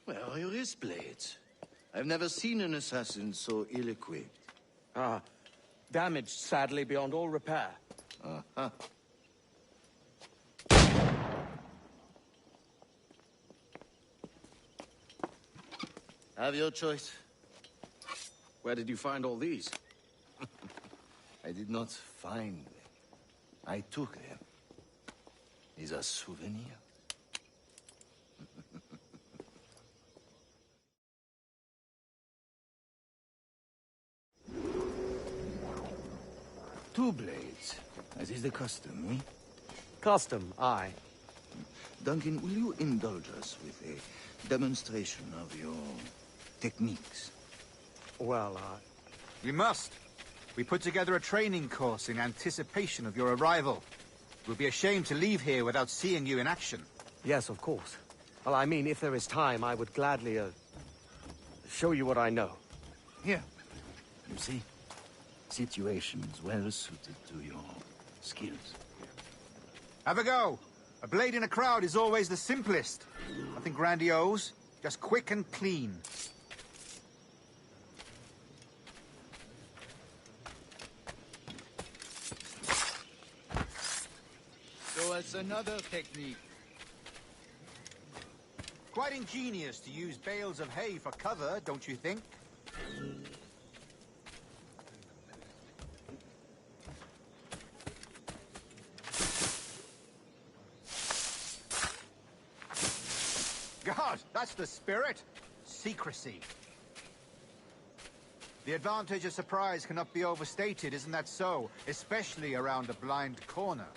where are your wrist blades? I've never seen an assassin so ill-equipped. Damaged, sadly, beyond all repair. Uh-huh. Have your choice. Where did you find all these? I did not find them. I took them. Is a souvenir. Two blades, as is the custom, eh? Custom, aye. Duncan, will you indulge us with a demonstration of your techniques? Well, We must. We put together a training course in anticipation of your arrival. It would be a shame to leave here without seeing you in action. Yes, of course. Well, I mean, if there is time, I would gladly, show you what I know. Here. You see? Situations well suited to your skills. Have a go. A blade in a crowd is always the simplest. Nothing grandiose, just quick and clean. Show us another technique. Quite ingenious to use bales of hay for cover, don't you think? God, that's the spirit. Secrecy. The advantage of surprise cannot be overstated, isn't that so? Especially around a blind corner.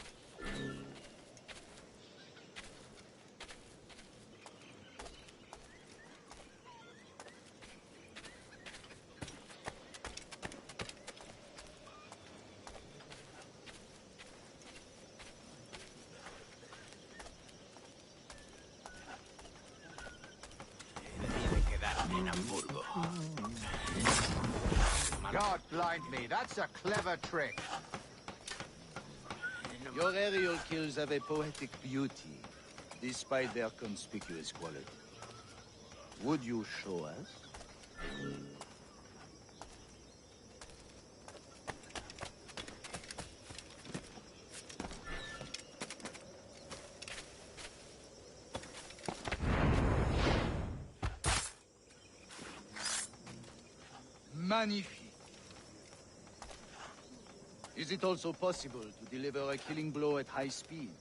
God blind me, that's a clever trick. Your aerial kills have a poetic beauty, despite their conspicuous quality. Would you show us? Magnifique. Is it also possible to deliver a killing blow at high speed?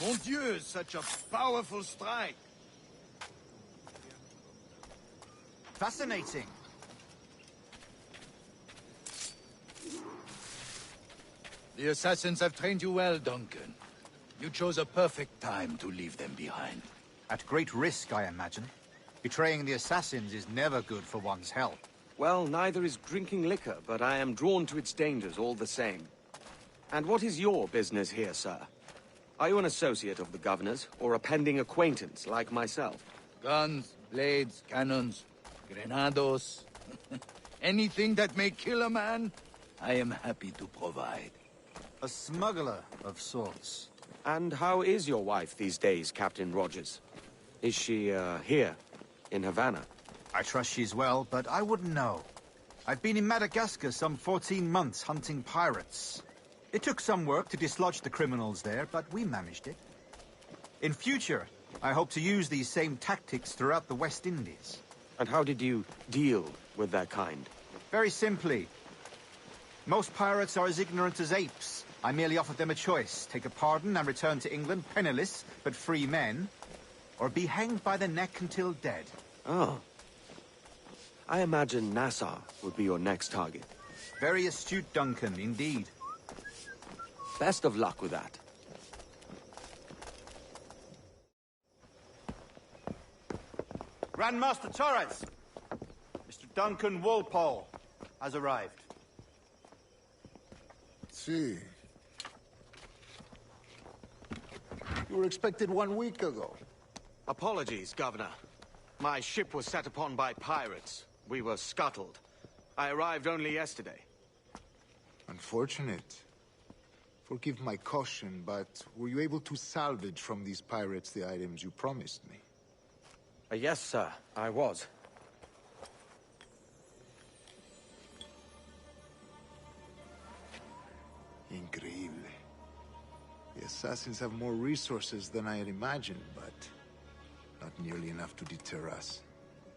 Mon Dieu, such a powerful strike! Fascinating. The assassins have trained you well, Duncan. You chose a perfect time to leave them behind. At great risk, I imagine. Betraying the assassins is never good for one's health. Well, neither is drinking liquor, but I am drawn to its dangers all the same. And what is your business here, sir? Are you an associate of the governor's, or a pending acquaintance like myself? Guns, blades, cannons, grenados. Anything that may kill a man, I am happy to provide. A smuggler of sorts. And how is your wife these days, Captain Rogers? Is she, here, in Havana? I trust she's well, but I wouldn't know. I've been in Madagascar some 14 months hunting pirates. It took some work to dislodge the criminals there, but we managed it. In future, I hope to use these same tactics throughout the West Indies. And how did you deal with that kind? Very simply. Most pirates are as ignorant as apes. I merely offered them a choice. Take a pardon and return to England penniless, but free men, or be hanged by the neck until dead. Oh. I imagine Nassau would be your next target. Very astute, Duncan, indeed. Best of luck with that. Grandmaster Torres! Mr. Duncan Walpole has arrived. See. You were expected 1 week ago. Apologies, Governor. My ship was set upon by pirates. We were scuttled. I arrived only yesterday. Unfortunate. Forgive my caution, but were you able to salvage from these pirates the items you promised me? Yes, sir, I was. Increíble. The assassins have more resources than I had imagined, but not nearly enough to deter us.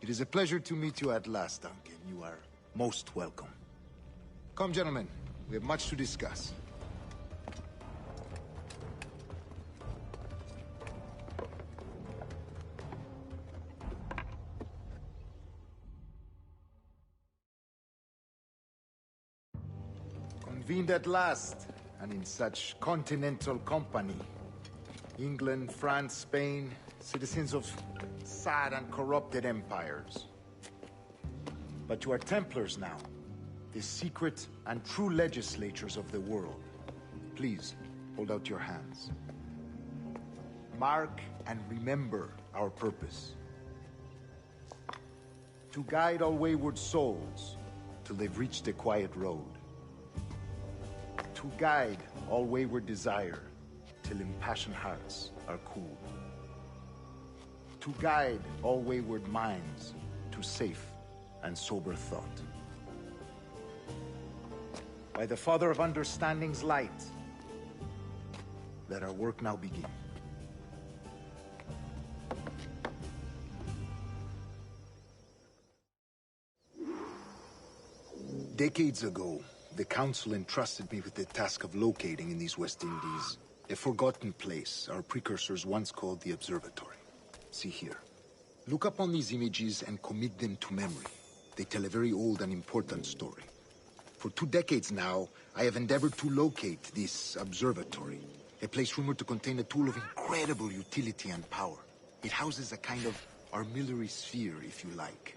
It is a pleasure to meet you at last, Duncan. You are most welcome. Come, gentlemen. We have much to discuss. Convened at last, and in such continental company. England, France, Spain, citizens of sad and corrupted empires. But you are Templars now, the secret and true legislatures of the world. Please, hold out your hands. Mark and remember our purpose. To guide all wayward souls till they've reached a quiet road. To guide all wayward desire till impassioned hearts are cooled. To guide all wayward minds to safe and sober thought. By the Father of Understanding's light, let our work now begin. Decades ago, the Council entrusted me with the task of locating in these West Indies a forgotten place our precursors once called the Observatory. See here. Look upon these images and commit them to memory. They tell a very old and important story. For 2 decades now, I have endeavored to locate this observatory, a place rumored to contain a tool of incredible utility and power. It houses a kind of armillary sphere, if you like.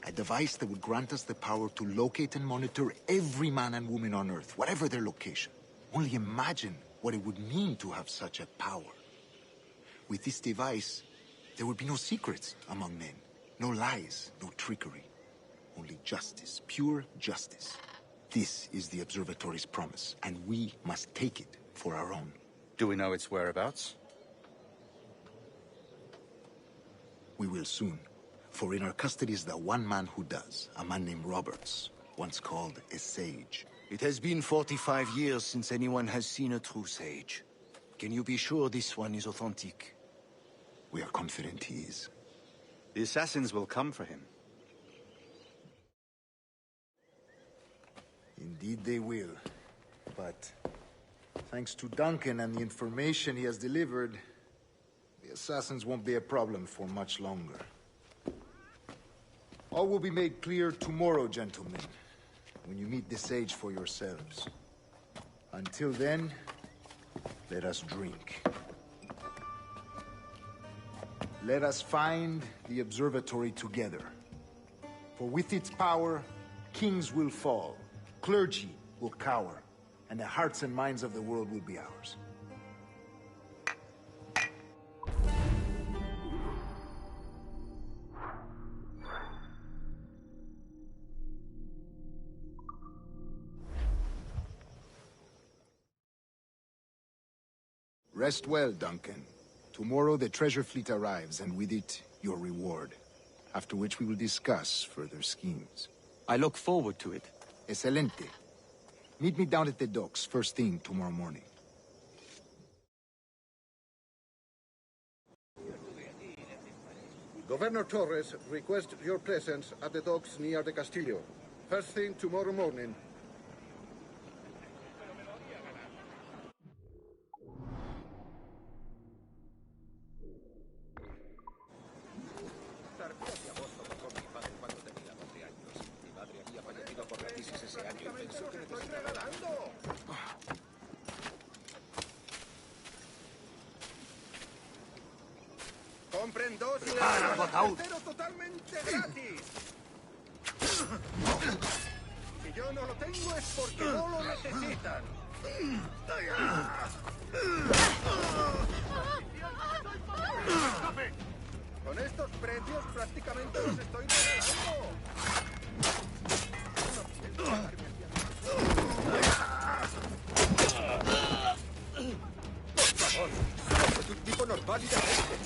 A device that would grant us the power to locate and monitor every man and woman on Earth, whatever their location. Only imagine what it would mean to have such a power. With this device, there would be no secrets among men, no lies, no trickery. Only justice, pure justice. This is the Observatory's promise, and we must take it for our own. Do we know its whereabouts? We will soon. For in our custody is the one man who does, a man named Roberts, once called a sage. It has been 45 years since anyone has seen a true sage. Can you be sure this one is authentic? We are confident he is. The assassins will come for him. Indeed they will. But thanks to Duncan and the information he has delivered, the assassins won't be a problem for much longer. All will be made clear tomorrow, gentlemen, when you meet the sage for yourselves. Until then, let us drink. Let us find the observatory together. For with its power, kings will fall, clergy will cower, and the hearts and minds of the world will be ours. Rest well, Duncan. Tomorrow the treasure fleet arrives, and with it, your reward. After which we will discuss further schemes. I look forward to it. Excelente. Meet me down at the docks first thing tomorrow morning. Governor Torres requests your presence at the docks near the Castillo. First thing tomorrow morning. ¡Se los estoy regalando! Compren dos y les regalo el tercero totalmente gratis. Si yo no lo tengo es porque no lo necesitan. Con estos precios prácticamente los estoy regalando. Por favor, somos un tipo normal y decente.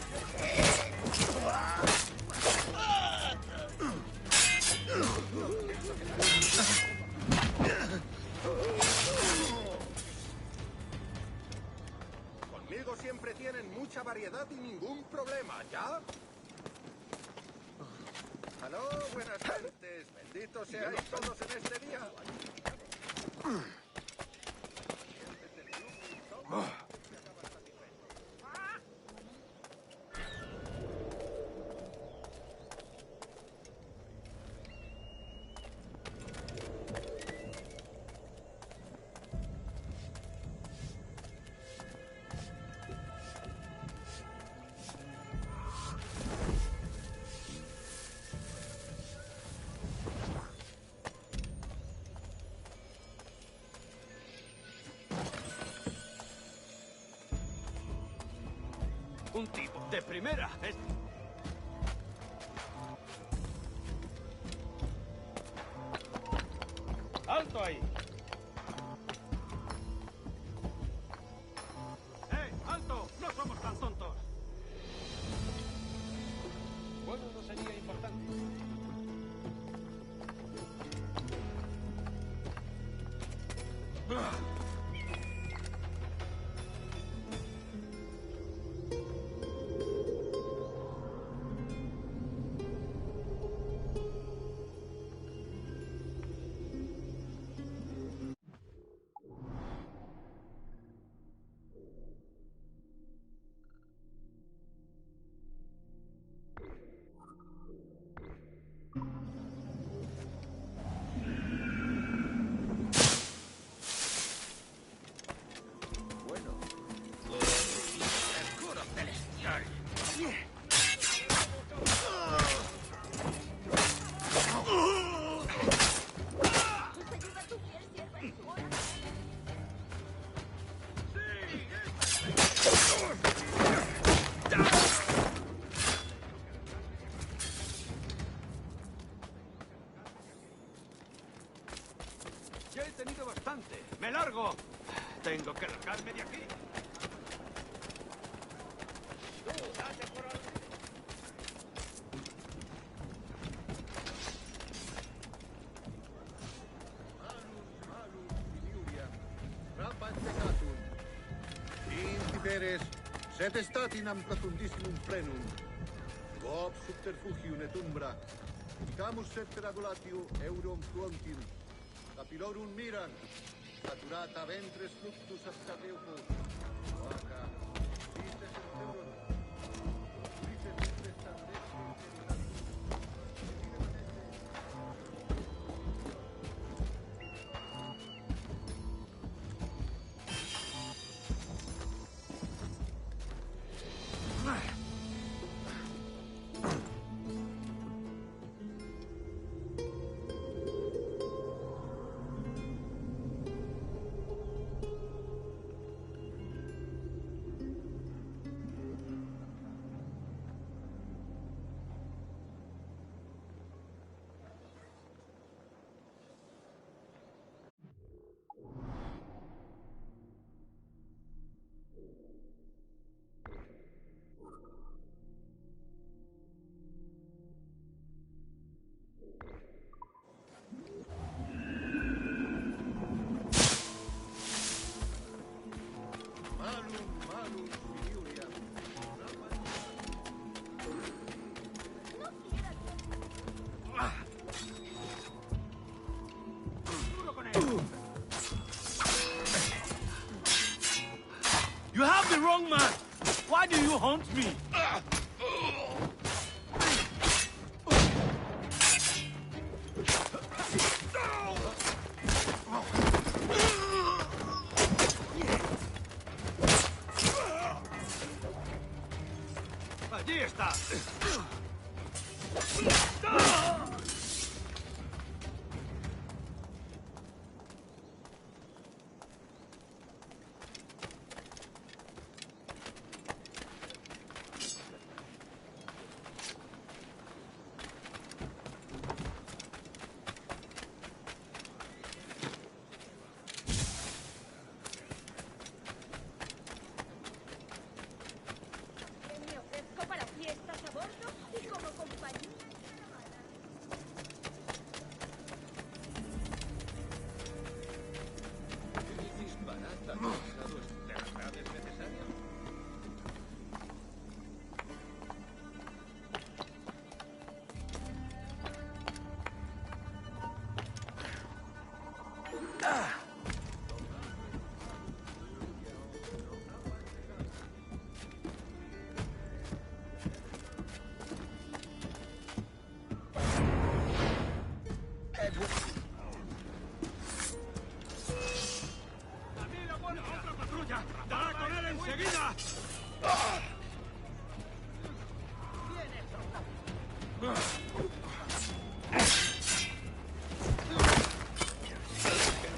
Conmigo siempre tienen mucha variedad y ningún problema, ¿ya? Aló, buenas gentes. Benditos seáis todos en este día. Un tipo de primera. ¡Alto ahí! ¡Alto! ¡No somos tan tontos! Bueno, no sería importante. Ya he tenido bastante. ¡Me largo! Tengo que largarme de aquí. Sed statinam profundissimum plenum, quo subterfugium et umbra, camus et pedagolatio eurum frontim, capilorum miran, saturata ventres fluctus abscadeuco, oaca, vistes et euron, vistes vistes tandesque You have the wrong man. Why do you haunt me? está! Me ofrezco para fiestas a bordo y como compañía. Disparata, ¿demasiado es necesario? ¡Otra patrulla! ¡Dará con él enseguida!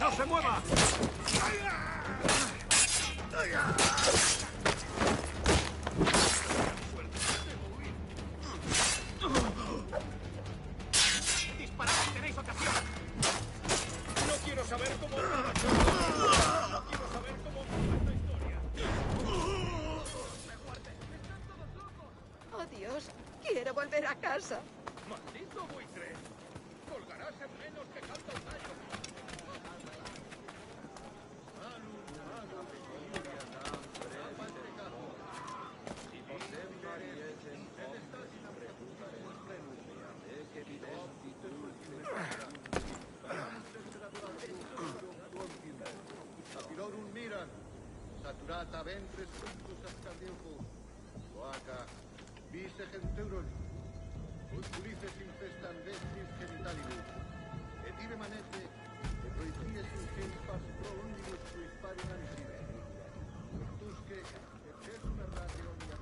¡No se mueva! ¡Disparad si tenéis ocasión! No quiero saber cómo... No quiero saber cómo... esta historia. Oh, Dios, quiero volver a casa. ¡Maldito buitre! Colgarás en menos que canta un gallo. Apilorum miran, saturata ventris fructus ascardiosus, coaca, vise genteuron, ut pulices infestan vestis genitalibus, et ibe manete, et proities ingens pars pro omnibus suis pari manisime, virtusque, et cesum errate omnia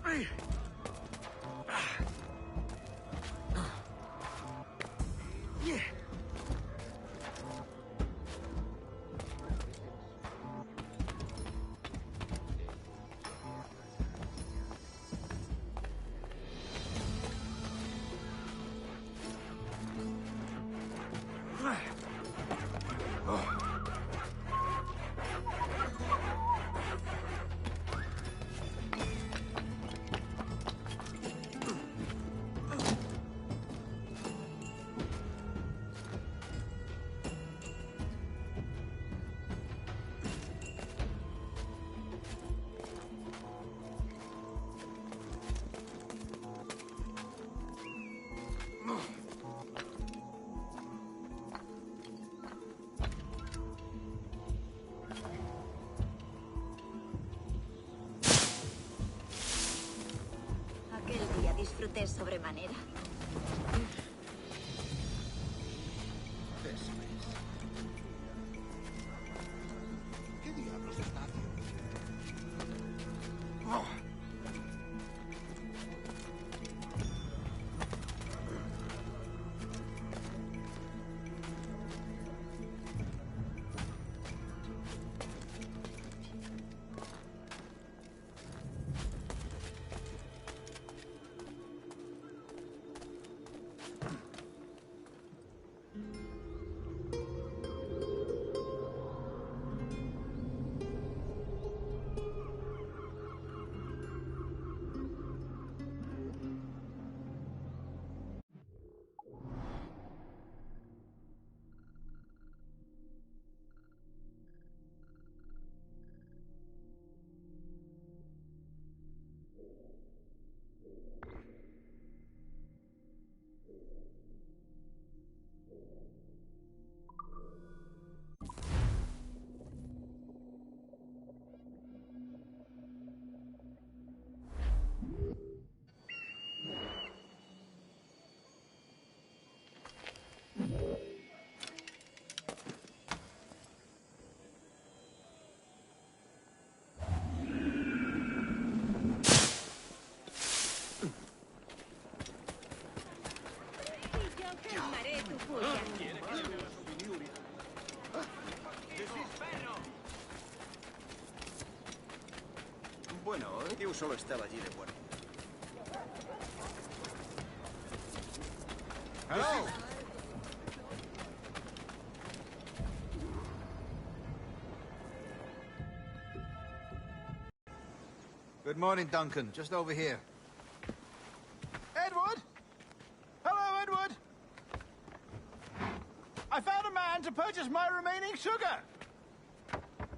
Dei, Aquel día disfruté sobremanera. ¿Qué diablos está haciendo? Calmaré tu furia. Bueno, yo solo estaba allí de guardia. Hello! Good morning, Duncan. Just over here. Edward? Hello, Edward! I found a man to purchase my remaining sugar!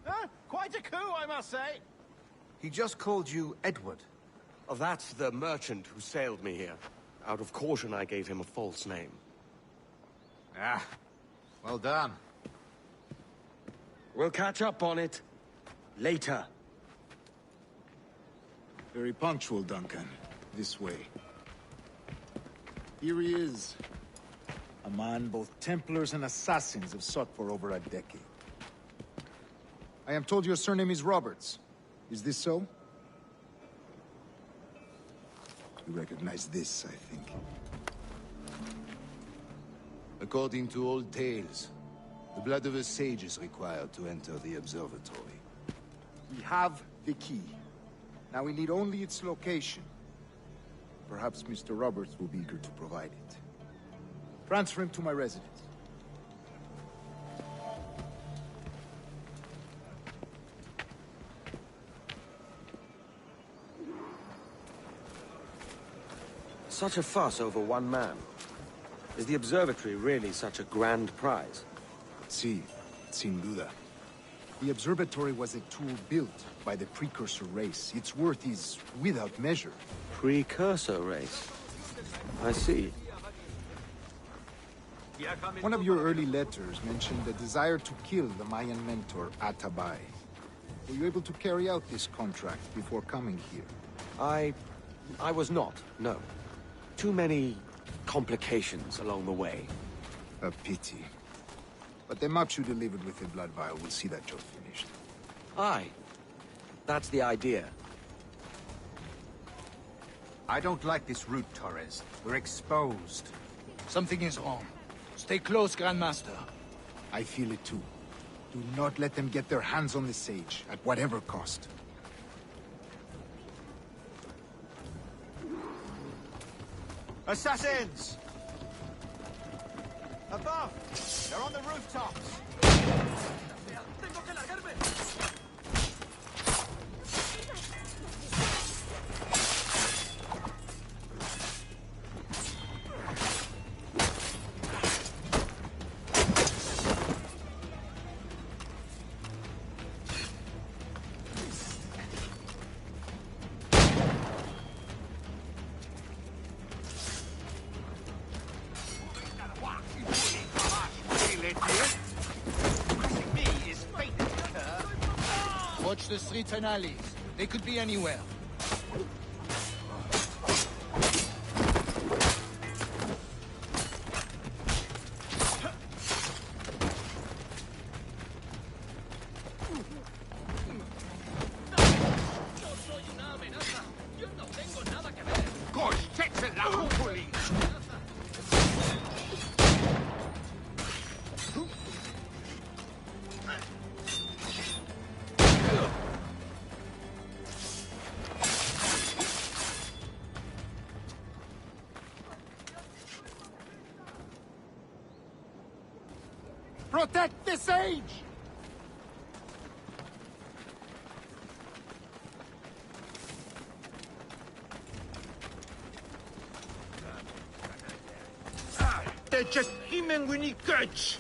Huh? Quite a coup, I must say. He just called you Edward. Oh, that's the merchant who sailed me here. Out of caution, I gave him a false name. Ah, well done. We'll catch up on it later. Very punctual, Duncan. This way. Here he is. A man both Templars and Assassins have sought for over a decade. I am told your surname is Roberts. Is this so? You recognize this, I think. According to old tales, the blood of a sage is required to enter the observatory. We have the key. Now we need only its location. Perhaps Mr. Roberts will be eager to provide it. Transfer him to my residence. Such a fuss over one man. Is the observatory really such a grand prize? Sí, sin duda. The observatory was a tool built by the precursor race. Its worth is without measure. Precursor race? I see. One of your early letters mentioned the desire to kill the Mayan mentor, Atabay. Were you able to carry out this contract before coming here? I was not, no. Too many complications along the way. A pity. But the maps you delivered with the blood vial will see that job finished. Aye. That's the idea. I don't like this route, Torres. We're exposed. Something is wrong. Stay close, Grandmaster. I feel it too. Do not let them get their hands on the sage, at whatever cost. Assassins! Above! They're on the rooftops! ¡Tengo que largarme! Watch the streets and alleys. They could be anywhere. Protect the sage! They're just human winnie goods!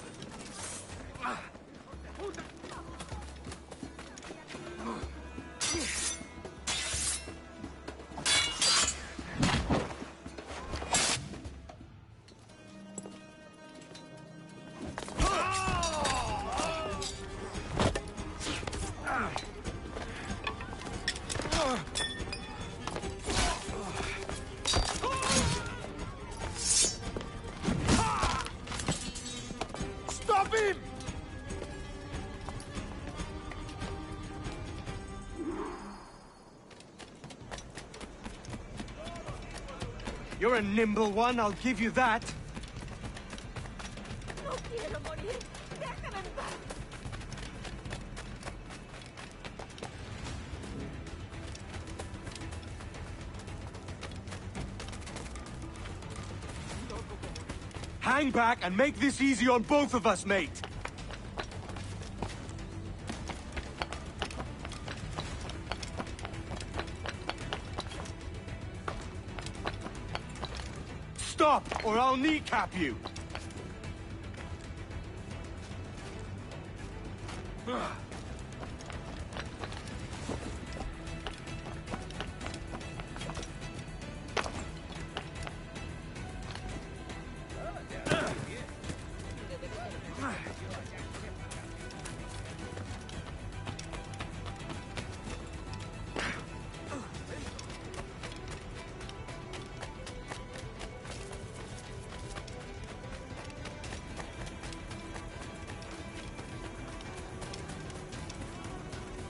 Stop him! You're a nimble one, I'll give you that. No quiero morir. Déjame en paz. Hang back and make this easy on both of us, mate. Stop, or I'll kneecap you!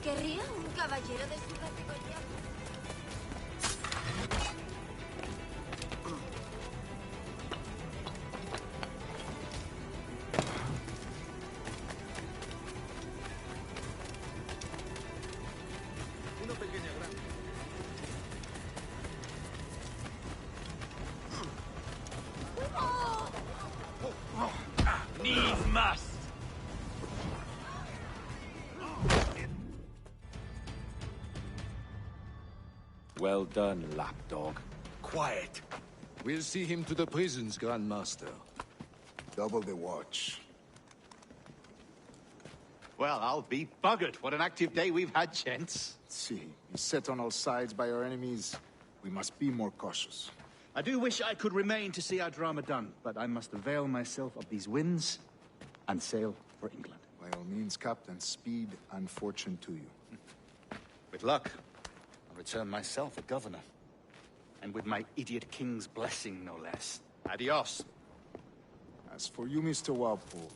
¿Querría un caballero de su categoría? Una pequeña granja. Needs must. Well done, lapdog. Quiet. We'll see him to the prisons, Grandmaster. Double the watch. Well, I'll be buggered. What an active day we've had, gents. See, beset on all sides by our enemies. We must be more cautious. I do wish I could remain to see our drama done, but I must avail myself of these winds and sail for England. By all means, Captain, speed and fortune to you. With luck, I'll return myself a governor. And with my idiot king's blessing, no less. Adios. As for you, Mr. Walpole,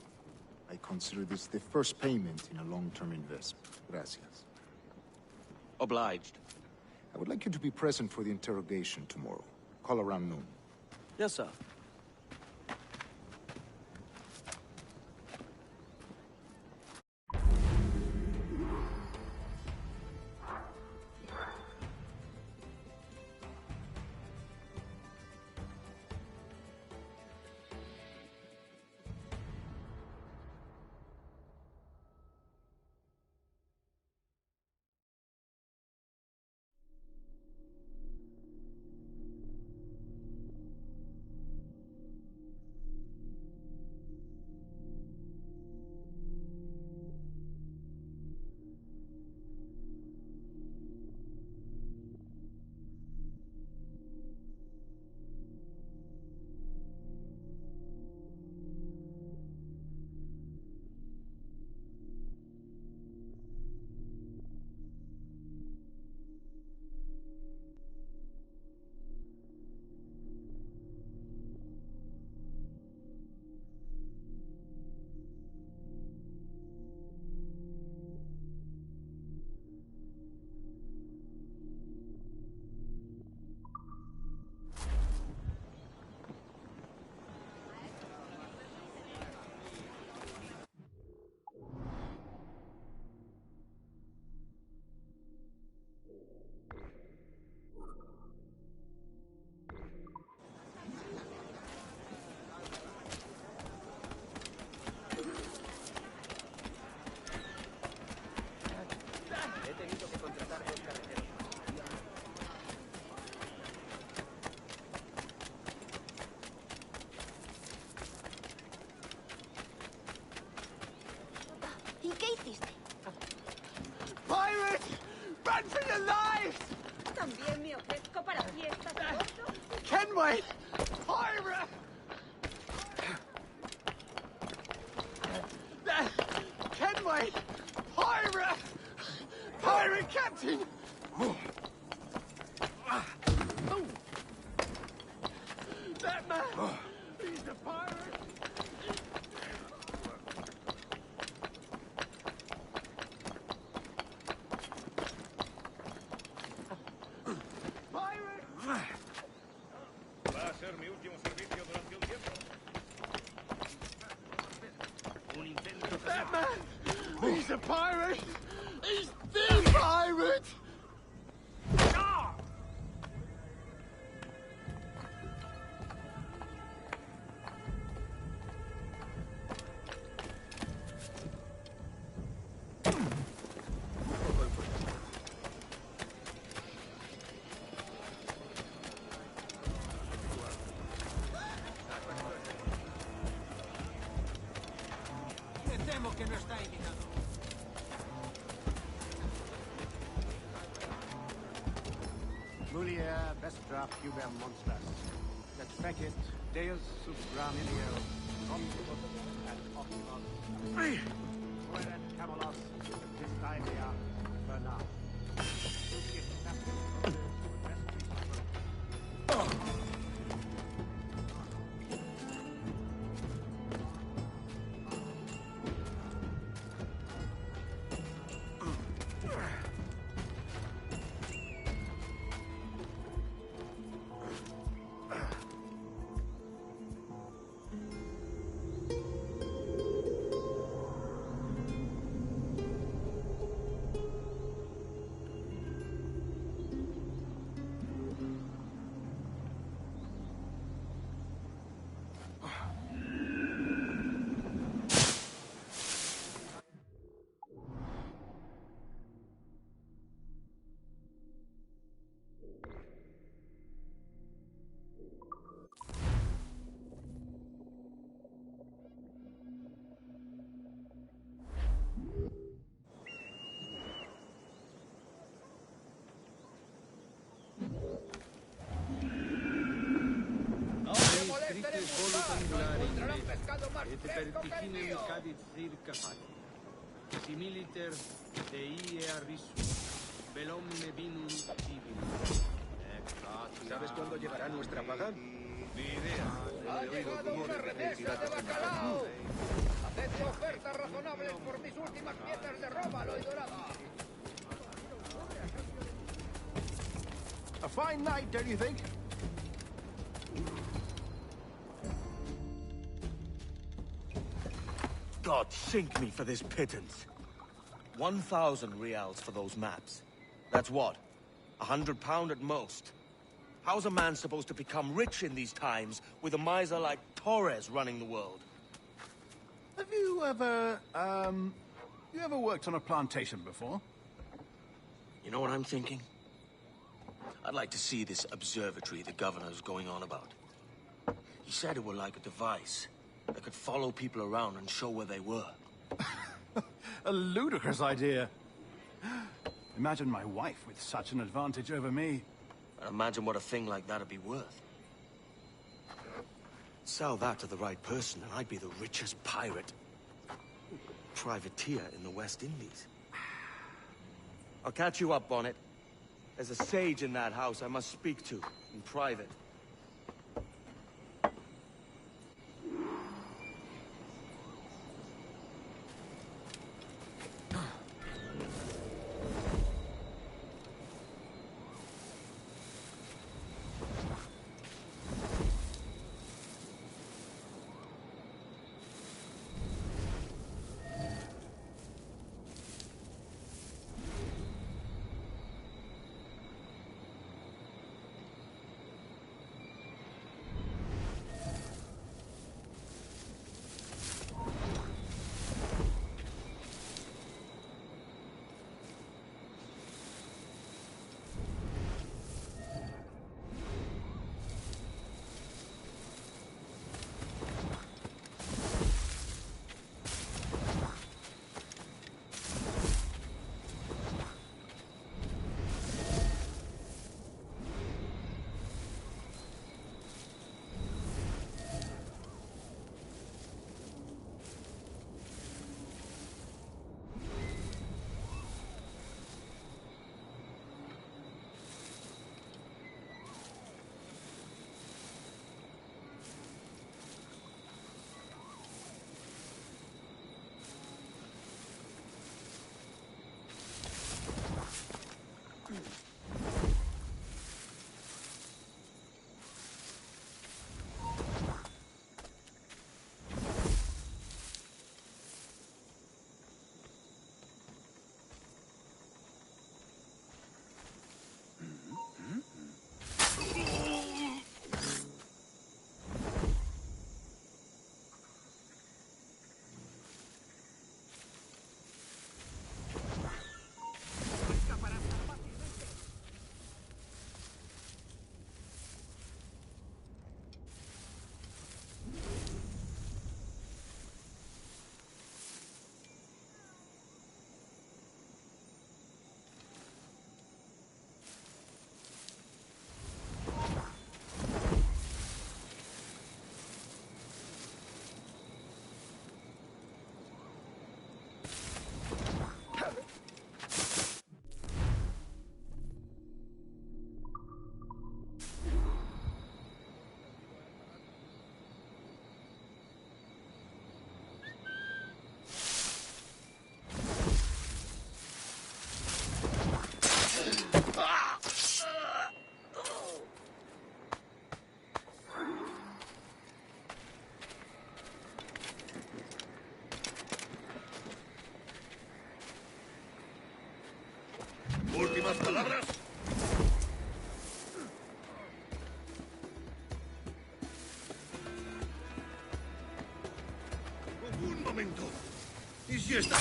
I consider this the first payment in a long-term investment. Gracias. Obliged. I would like you to be present for the interrogation tomorrow. Call around noon. Yes, sir. ¿Y qué hiciste? Pirates! Run for your lives! También me ofrezco para fiestas de bordo. Kenway! Pirate! Kenway! Pirate! Pirate captain! That man! He's a pirate! Va a ser mi último servicio durante un tiempo. a pirate! He's the pirate! Me temo que no está indicado. Mulier, vestra puber monstras. Et fecit, deus sub gramilio, consulus et oculos. Fueret camelos, distaelia, verna. Sucit festus, et perticinem cadit circa fati. Similiter Dei arrisu, velum me vinum civim. ¿Sabes cuándo llegará nuestra paga? Ni idea. Ha llegado una remesa de bacalao. Hacedme ofertas razonables por mis últimas piezas de róbalo y dorada. A fine night, don't you think? God sink me for this pittance. 1,000 reals for those maps. That's what? £100 at most. How's a man supposed to become rich in these times with a miser like Torres running the world? Have you ever, worked on a plantation before? You know what I'm thinking? I'd like to see this observatory the governor's going on about. He said it were like a device that could follow people around and show where they were. A ludicrous idea. Imagine my wife with such an advantage over me. And imagine what a thing like that'd be worth. Sell that to the right person and I'd be the richest pirate. Privateer in the West Indies. I'll catch you up on it. There's a sage in that house I must speak to in private. momento. Y si está...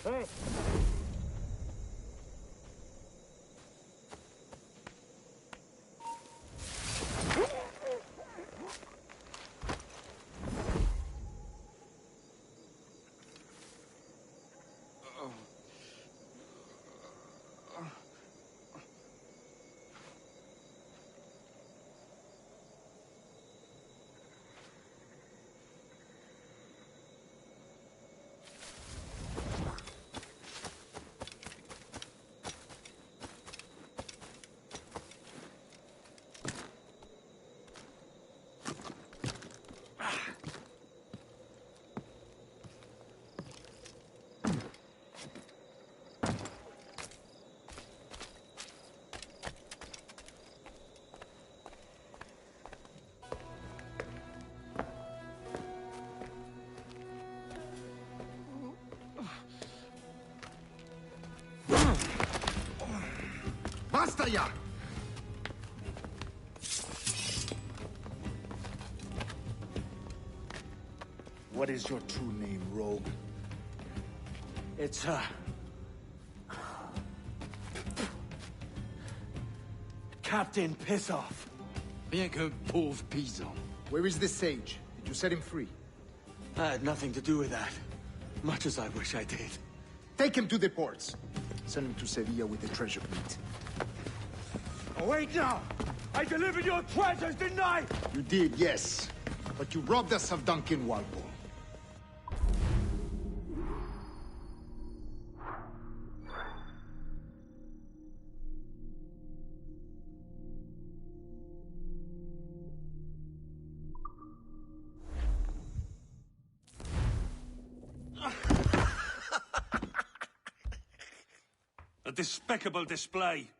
Hey! Basta ya! What is your true name, rogue? It's, Captain Pissoff. Bien que pauvre paysan. Where is the sage? Did you set him free? I had nothing to do with that. Much as I wish I did. Take him to the ports. Send him to Sevilla with the treasure plate. Oh, wait now! I delivered your treasures, didn't I? You did, yes. But you robbed us of Duncan Walpole. A despicable display.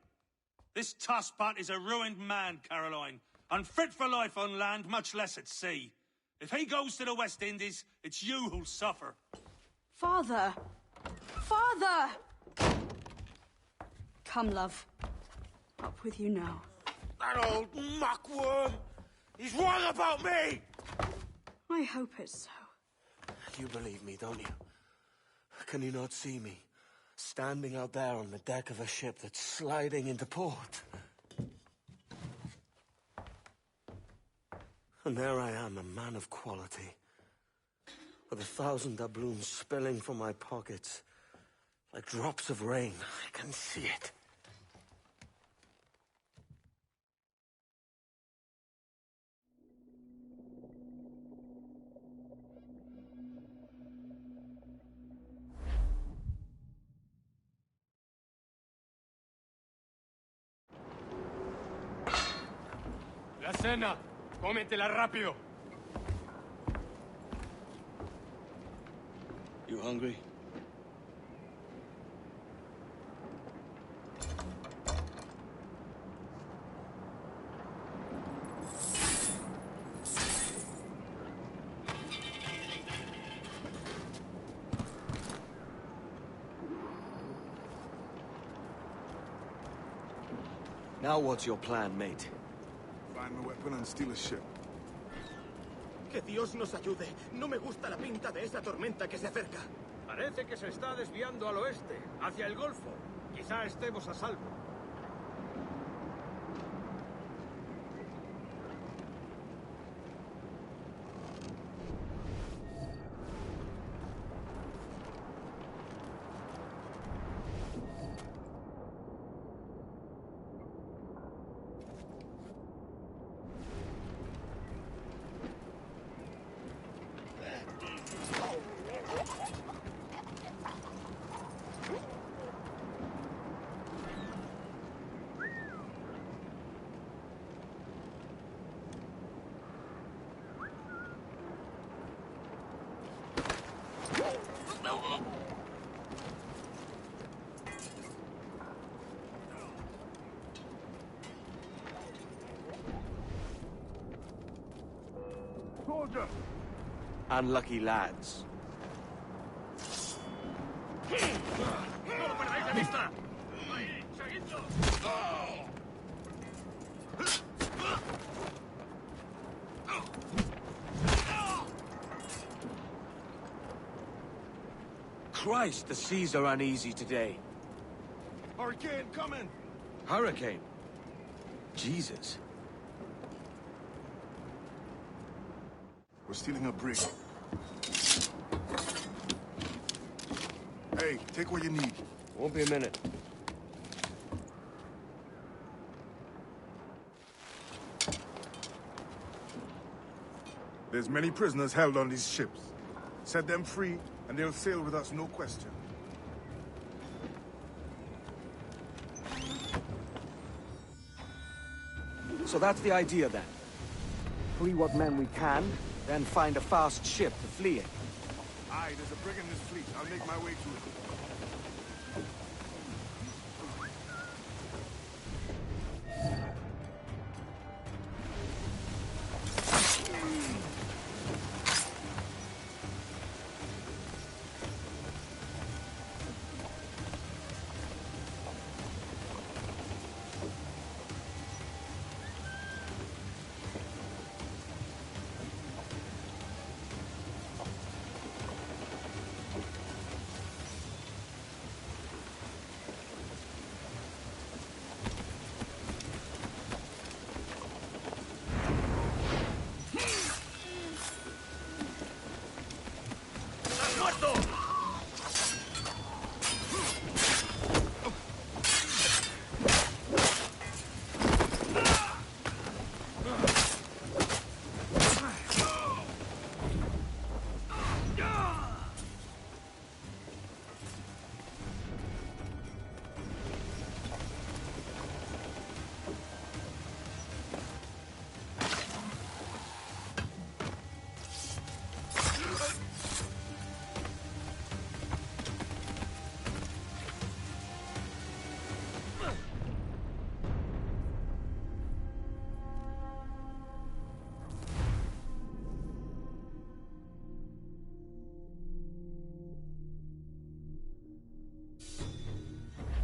This Tosspot is a ruined man, Caroline. Unfit for life on land, much less at sea. If he goes to the West Indies, it's you who'll suffer. Father! Father! Come, love. Up with you now. That old muckworm! He's wrong about me! I hope it's so. You believe me, don't you? Can you not see me? Standing out there on the deck of a ship that's sliding into port. And there I am, a man of quality. With 1,000 doubloons spilling from my pockets. Like drops of rain. I can see it. La cena. Cómetela rápido. You hungry? Now what's your plan, mate? Find a weapon and steal a ship. Que Dios nos ayude. No me gusta la pinta de esa tormenta que se acerca. Parece que se está desviando al oeste, hacia el Golfo. Quizá estemos a salvo. Soldier! Unlucky lads. ¡No lo perdáis de vista! ¡Ahí! ¡Seguidlo! Christ, the seas are uneasy today. Hurricane coming! Hurricane? Jesus. We're stealing a brig. Hey, take what you need. Won't be a minute. There's many prisoners held on these ships. Set them free, and they'll sail with us, no question. So that's the idea then. Free what men we can, then find a fast ship to flee in. Aye, there's a brig in this fleet. I'll make my way to it.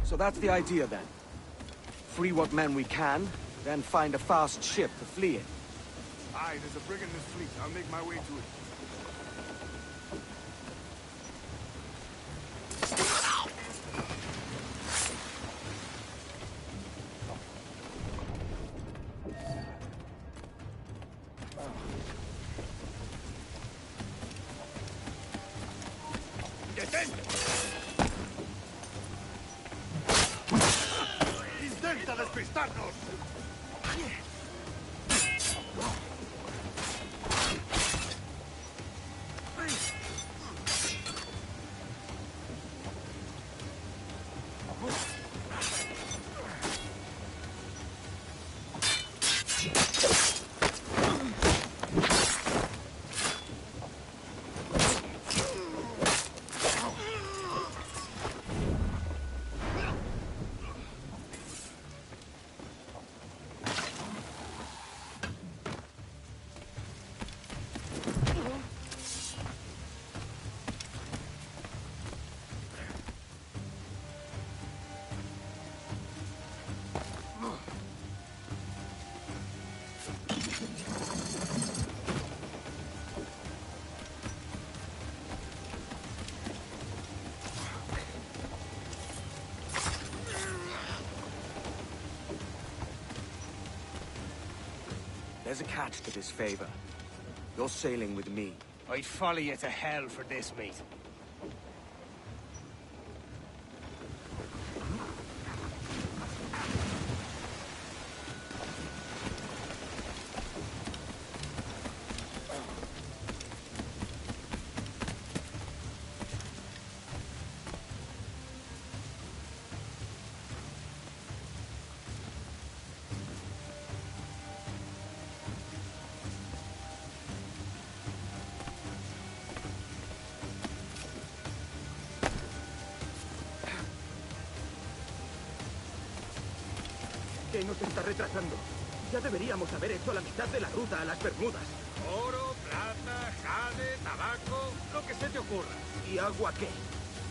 So that's the idea then. Free what men we can, then find a fast ship to flee in. Aye, there's a brig in this fleet. I'll make my way to it. ¡Intenta despistarnos! There's a catch to this favor. You're sailing with me. I'd follow you to hell for this, mate. ¿Qué nos está retrasando? Ya deberíamos haber hecho la mitad de la ruta a las Bermudas. Oro, plata, jade, tabaco, lo que se te ocurra. ¿Y agua qué?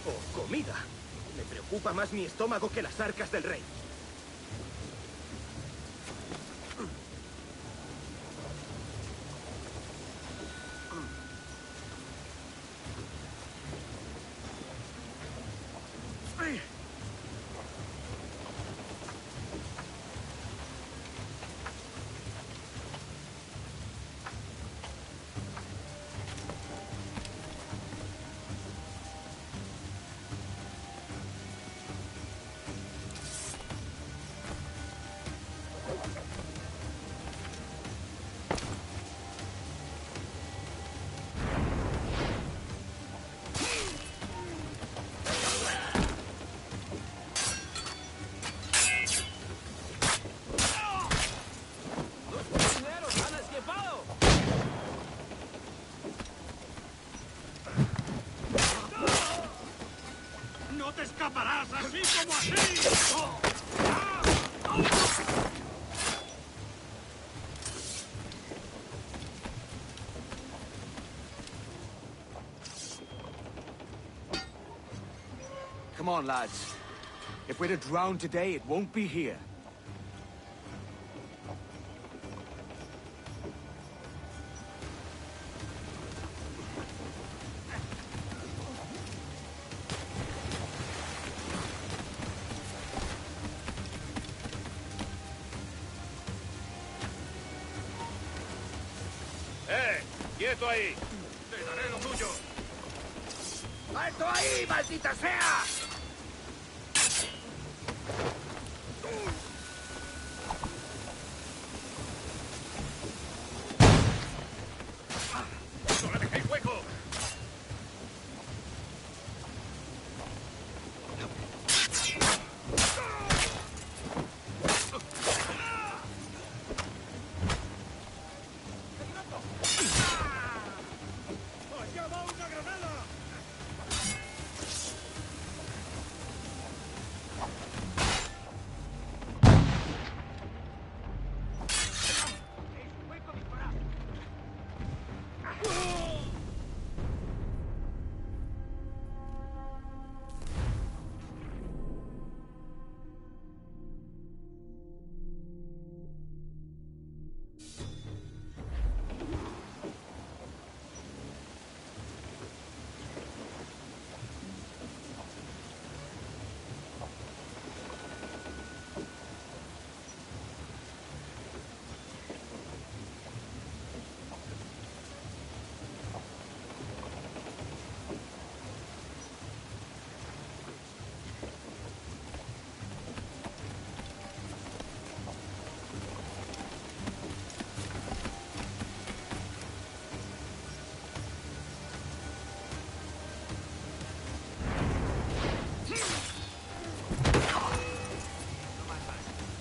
¿O comida? Me preocupa más mi estómago que las arcas del rey. ¡Escaparás así como así! Come on, lads. If we're to drown today, it won't be here. ¡Quieto ahí! ¡Te daré lo tuyo! ¡Alto ahí, maldita sea! ¡No le dejéis hueco!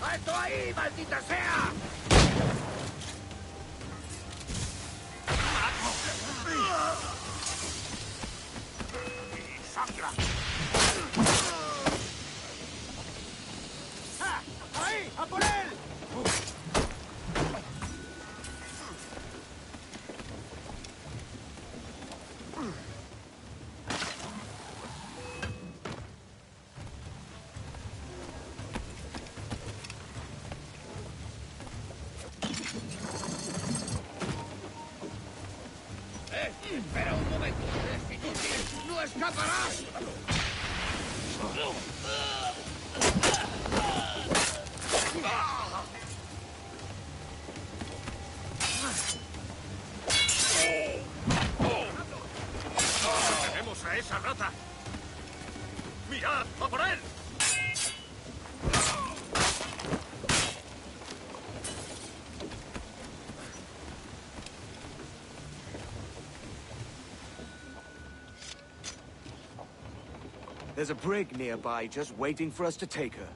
¡Alto ahí, maldita sea! ¡Sangra! ¡Ah! ¡Ahí! ¡A por él! ¡Espera un momento! ¡Es inútil! ¡No escaparás! esa rata! ¡Mirad! ¡A por él! There's a brig nearby just waiting for us to take her.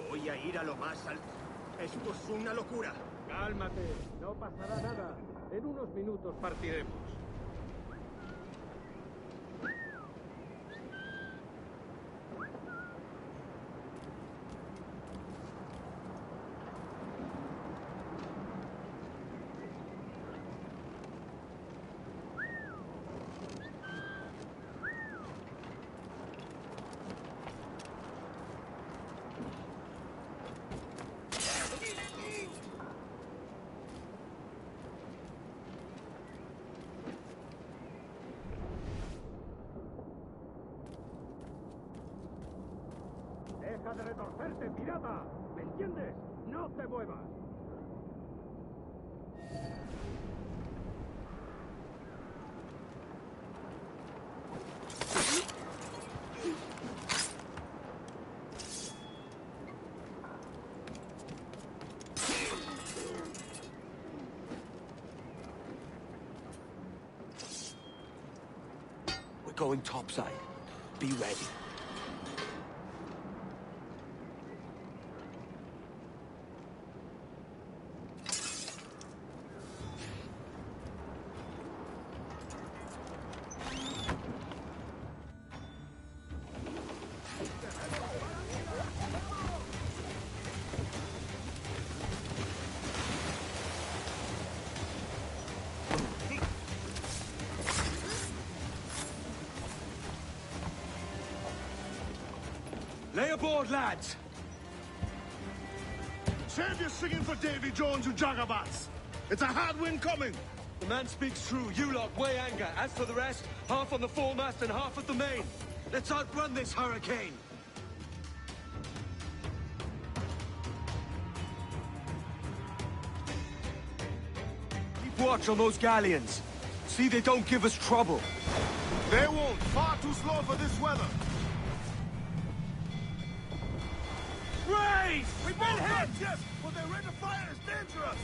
Voy a ir a lo más alto. Esto es una locura. Cálmate, no pasará nada. En unos minutos partiremos. ¡Deja de retorcerte, pirata! ¿Me entiendes? ¡No te muevas! We're going topside. Be ready. aboard, lads! Save your singing for Davy Jones, you jagabats! It's a hard wind coming! The man speaks true. You lot weigh anchor. As for the rest, half on the foremast and half at the main. Let's outrun this hurricane! Keep watch on those galleons. See they don't give us trouble. They won't. Far too slow for this weather. Race! We've been hit! Yes, but their rate of fire is dangerous!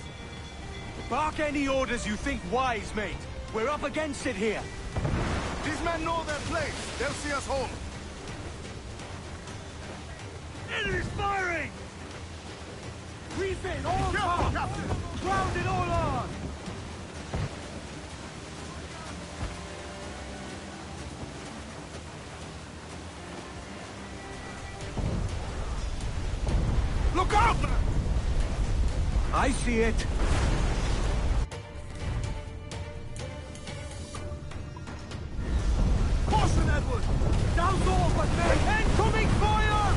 Bark any orders you think wise, mate. We're up against it here. These men know their place. They'll see us home. Enemy's firing! Reef in, all top! Ground it all on! Look out! I see it. Caution, Edward! Down all but me! Incoming fire!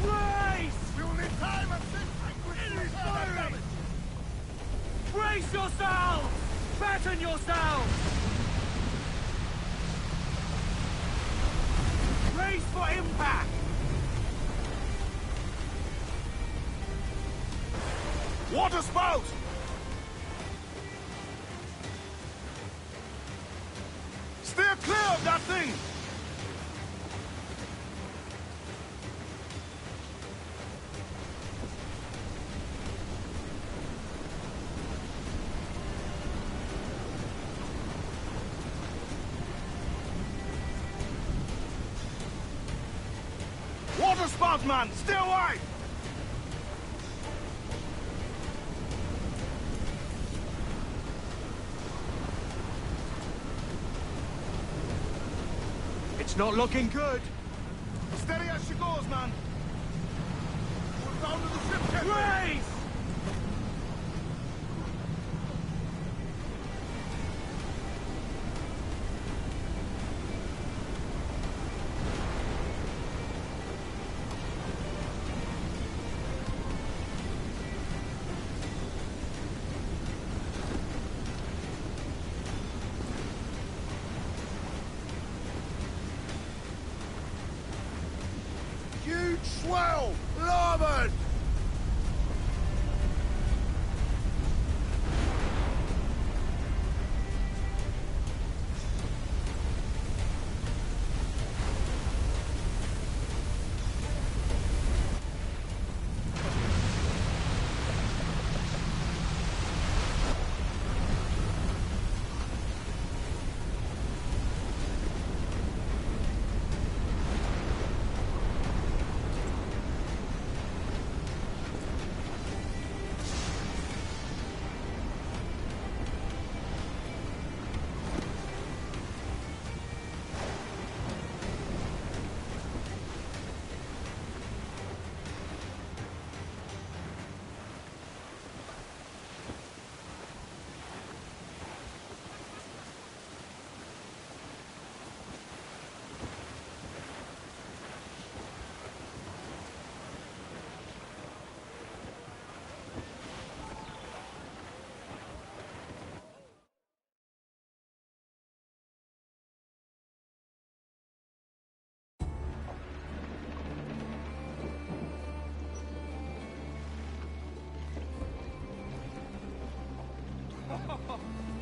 Brace! We will need time and six Enemy's firing! Brace yourselves! Batten yourselves! Brace for impact! Water spout! Steer clear of that thing! Water spout, man! Stay wide! It's not looking good. Steady as she goes, man. We're down to the ship, Captain. Race! Huge swell! Larboard!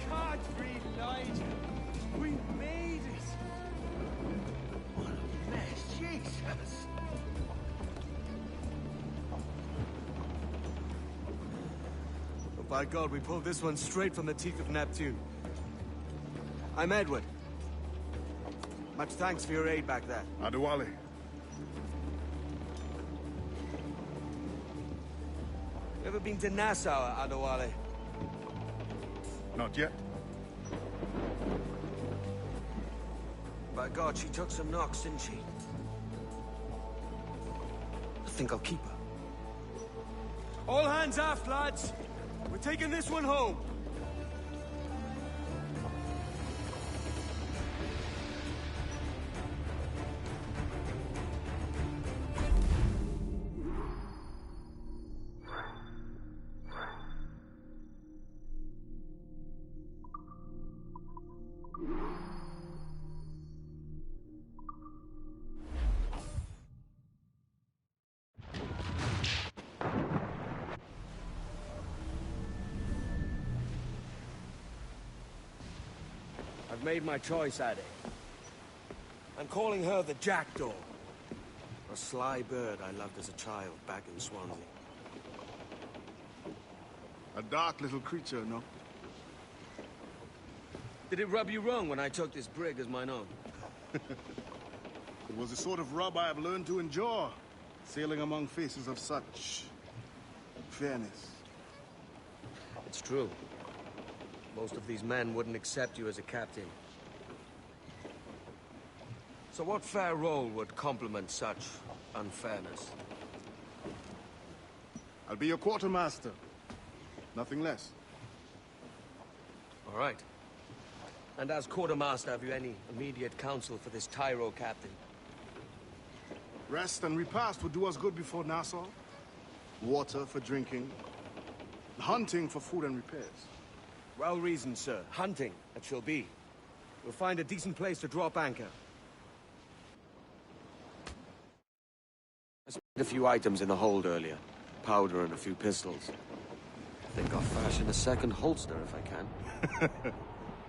Godfrey Nigel! We made it! What a mess, Jesus! Oh, by God, we pulled this one straight from the teeth of Neptune. I'm Edward. Much thanks for your aid back there. Adewale. You ever been to Nassau, Adewale? Not yet. By God, she took some knocks, didn't she? I think I'll keep her. All hands aft, lads! We're taking this one home! I've made my choice, Addy. I'm calling her the Jackdaw. A sly bird I loved as a child back in Swansea. A dark little creature, no? Did it rub you wrong when I took this brig as mine own? It was the sort of rub I have learned to endure, sailing among faces of such fairness. It's true. Most of these men wouldn't accept you as a captain. So what fair role would complement such unfairness? I'll be your quartermaster. Nothing less. All right. And as quartermaster, have you any immediate counsel for this Tyro captain? Rest and repast would do us good before Nassau. Water for drinking. Hunting for food and repairs. Well reasoned, sir. Hunting, it shall be. We'll find a decent place to drop anchor. I spent a few items in the hold earlier. Powder and a few pistols. I think I'll fashion a second holster if I can.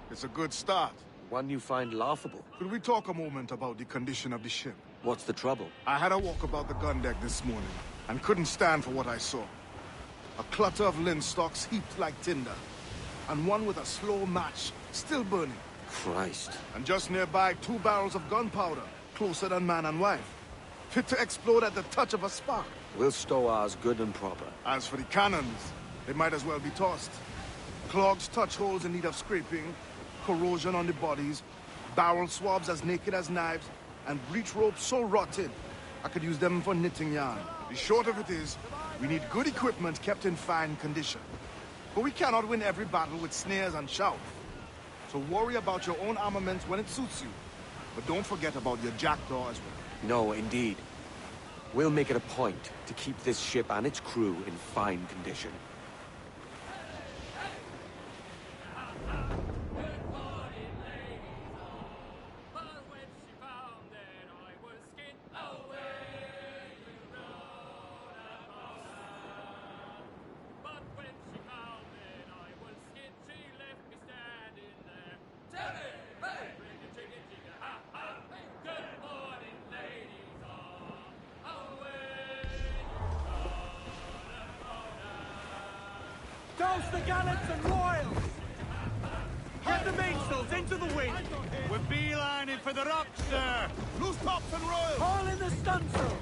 It's a good start. One you find laughable. Could we talk a moment about the condition of the ship? What's the trouble? I had a walk about the gun deck this morning, and couldn't stand for what I saw. A clutter of linstocks heaped like tinder, and one with a slow match, still burning. Christ. And just nearby, 2 barrels of gunpowder, closer than man and wife, fit to explode at the touch of a spark. We'll stow ours good and proper. As for the cannons, they might as well be tossed. Clogs touch holes in need of scraping, corrosion on the bodies, barrel swabs as naked as knives, and breech ropes so rotted, I could use them for knitting yarn. The short of it is, we need good equipment kept in fine condition. But we cannot win every battle with snares and shouts. So worry about your own armaments when it suits you. But don't forget about your jackdaw as well. No, indeed. We'll make it a point to keep this ship and its crew in fine condition. Douse the gallants and royals! Get the mainsails into the wind! We're beelining for the rocks, sir! Loose tops and royals! Haul in the stunsails!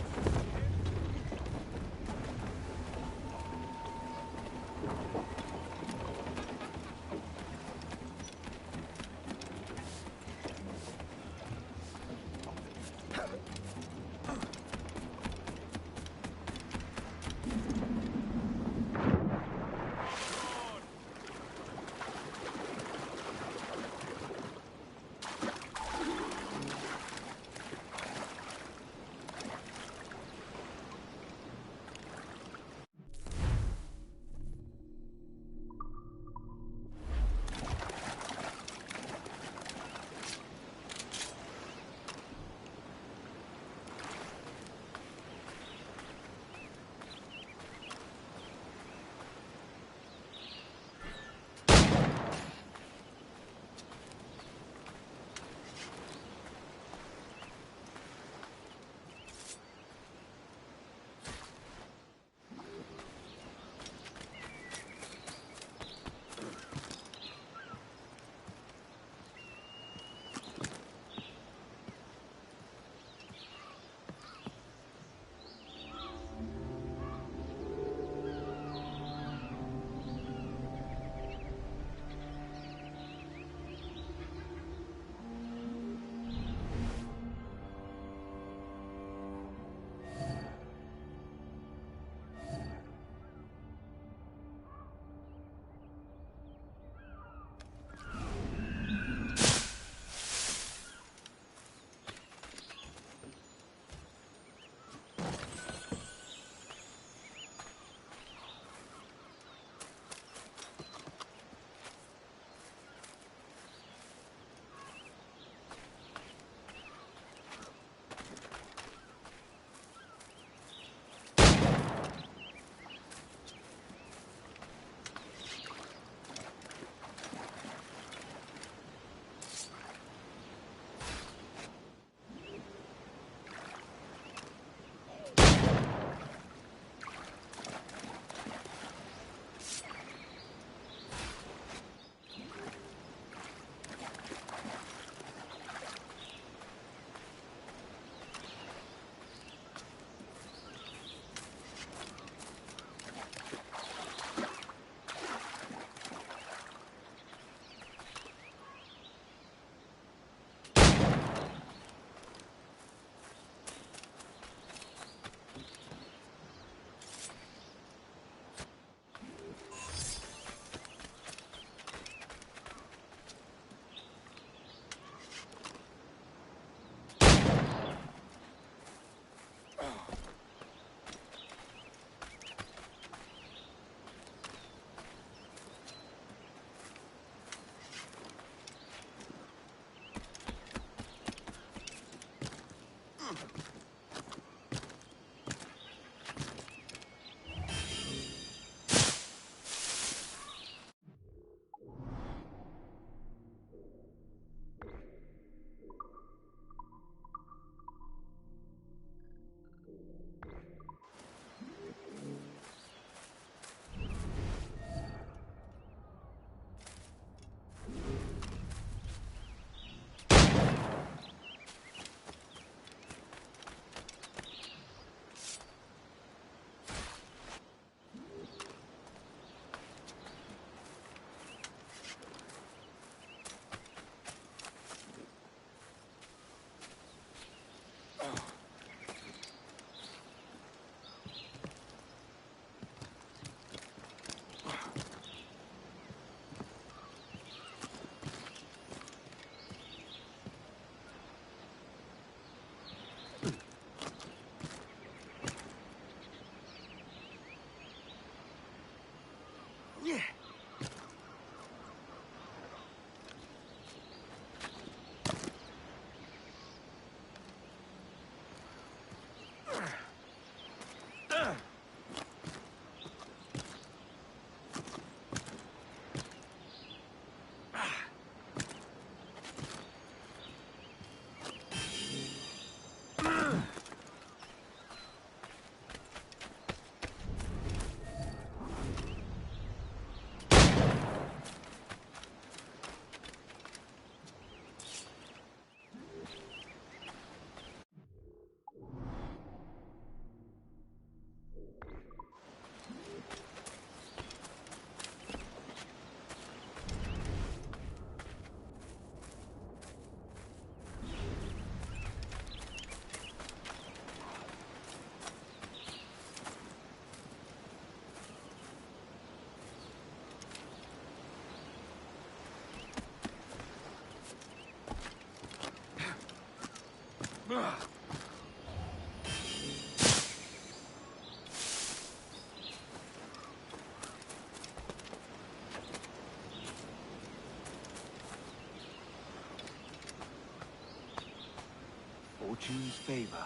Fortune's favor.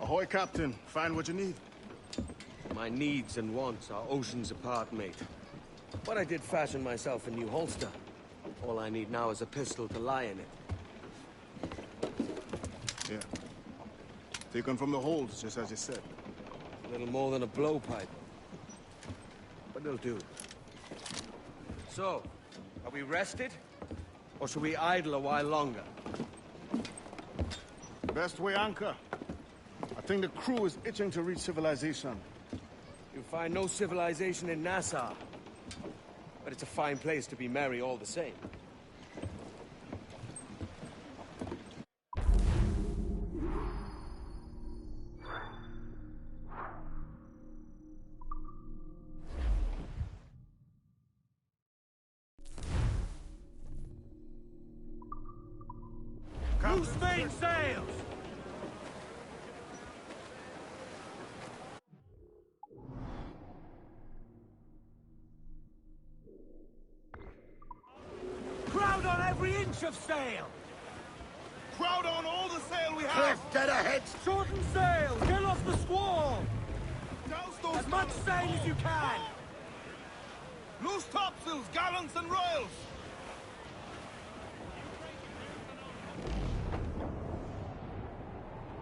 Ahoy, Captain. Find what you need. My needs and wants are oceans apart, mate. But I did fashion myself a new holster. All I need now is a pistol to lie in it. Yeah. Taken from the holds, just as you said. A little more than a blowpipe. But it'll do. So, are we rested? Or should we idle a while longer? Best way anchor. I think the crew is itching to reach civilization. You'll find no civilization in Nassau. But it's a fine place to be merry all the same. Loose main sails! Crowd on every inch of sail! Crowd on all the sail we have! Cliff, dead ahead! Shorten sail! Get off the squall! Douse those as much sail as you can! Loose topsails, gallants and royals!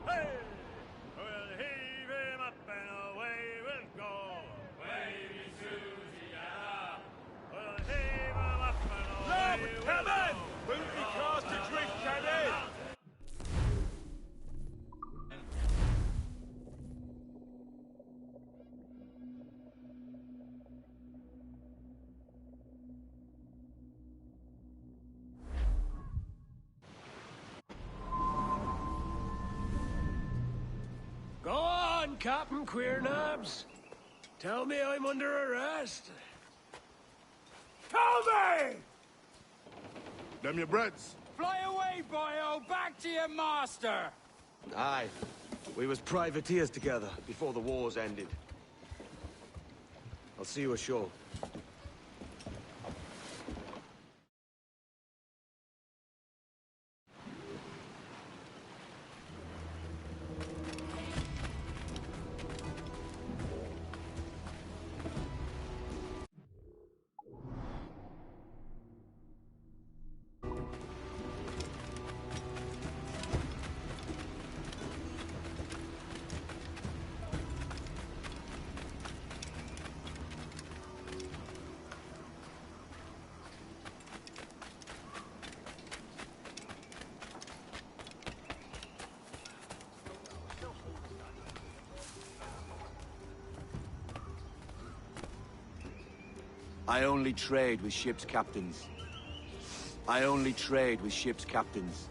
Hey! We'll heave him up and away we'll go! Wavy Susie, we'll heave him up and away we'll go! Cabin! Will be cast adrift, cabin! Go on, Captain Queernabs. Tell me I'm under arrest. Tell me! Them your breads. Fly away, boyo! Back to your master! Aye. We was privateers together before the wars ended. I'll see you ashore. I only trade with ship's captains. I only trade with ship's captains.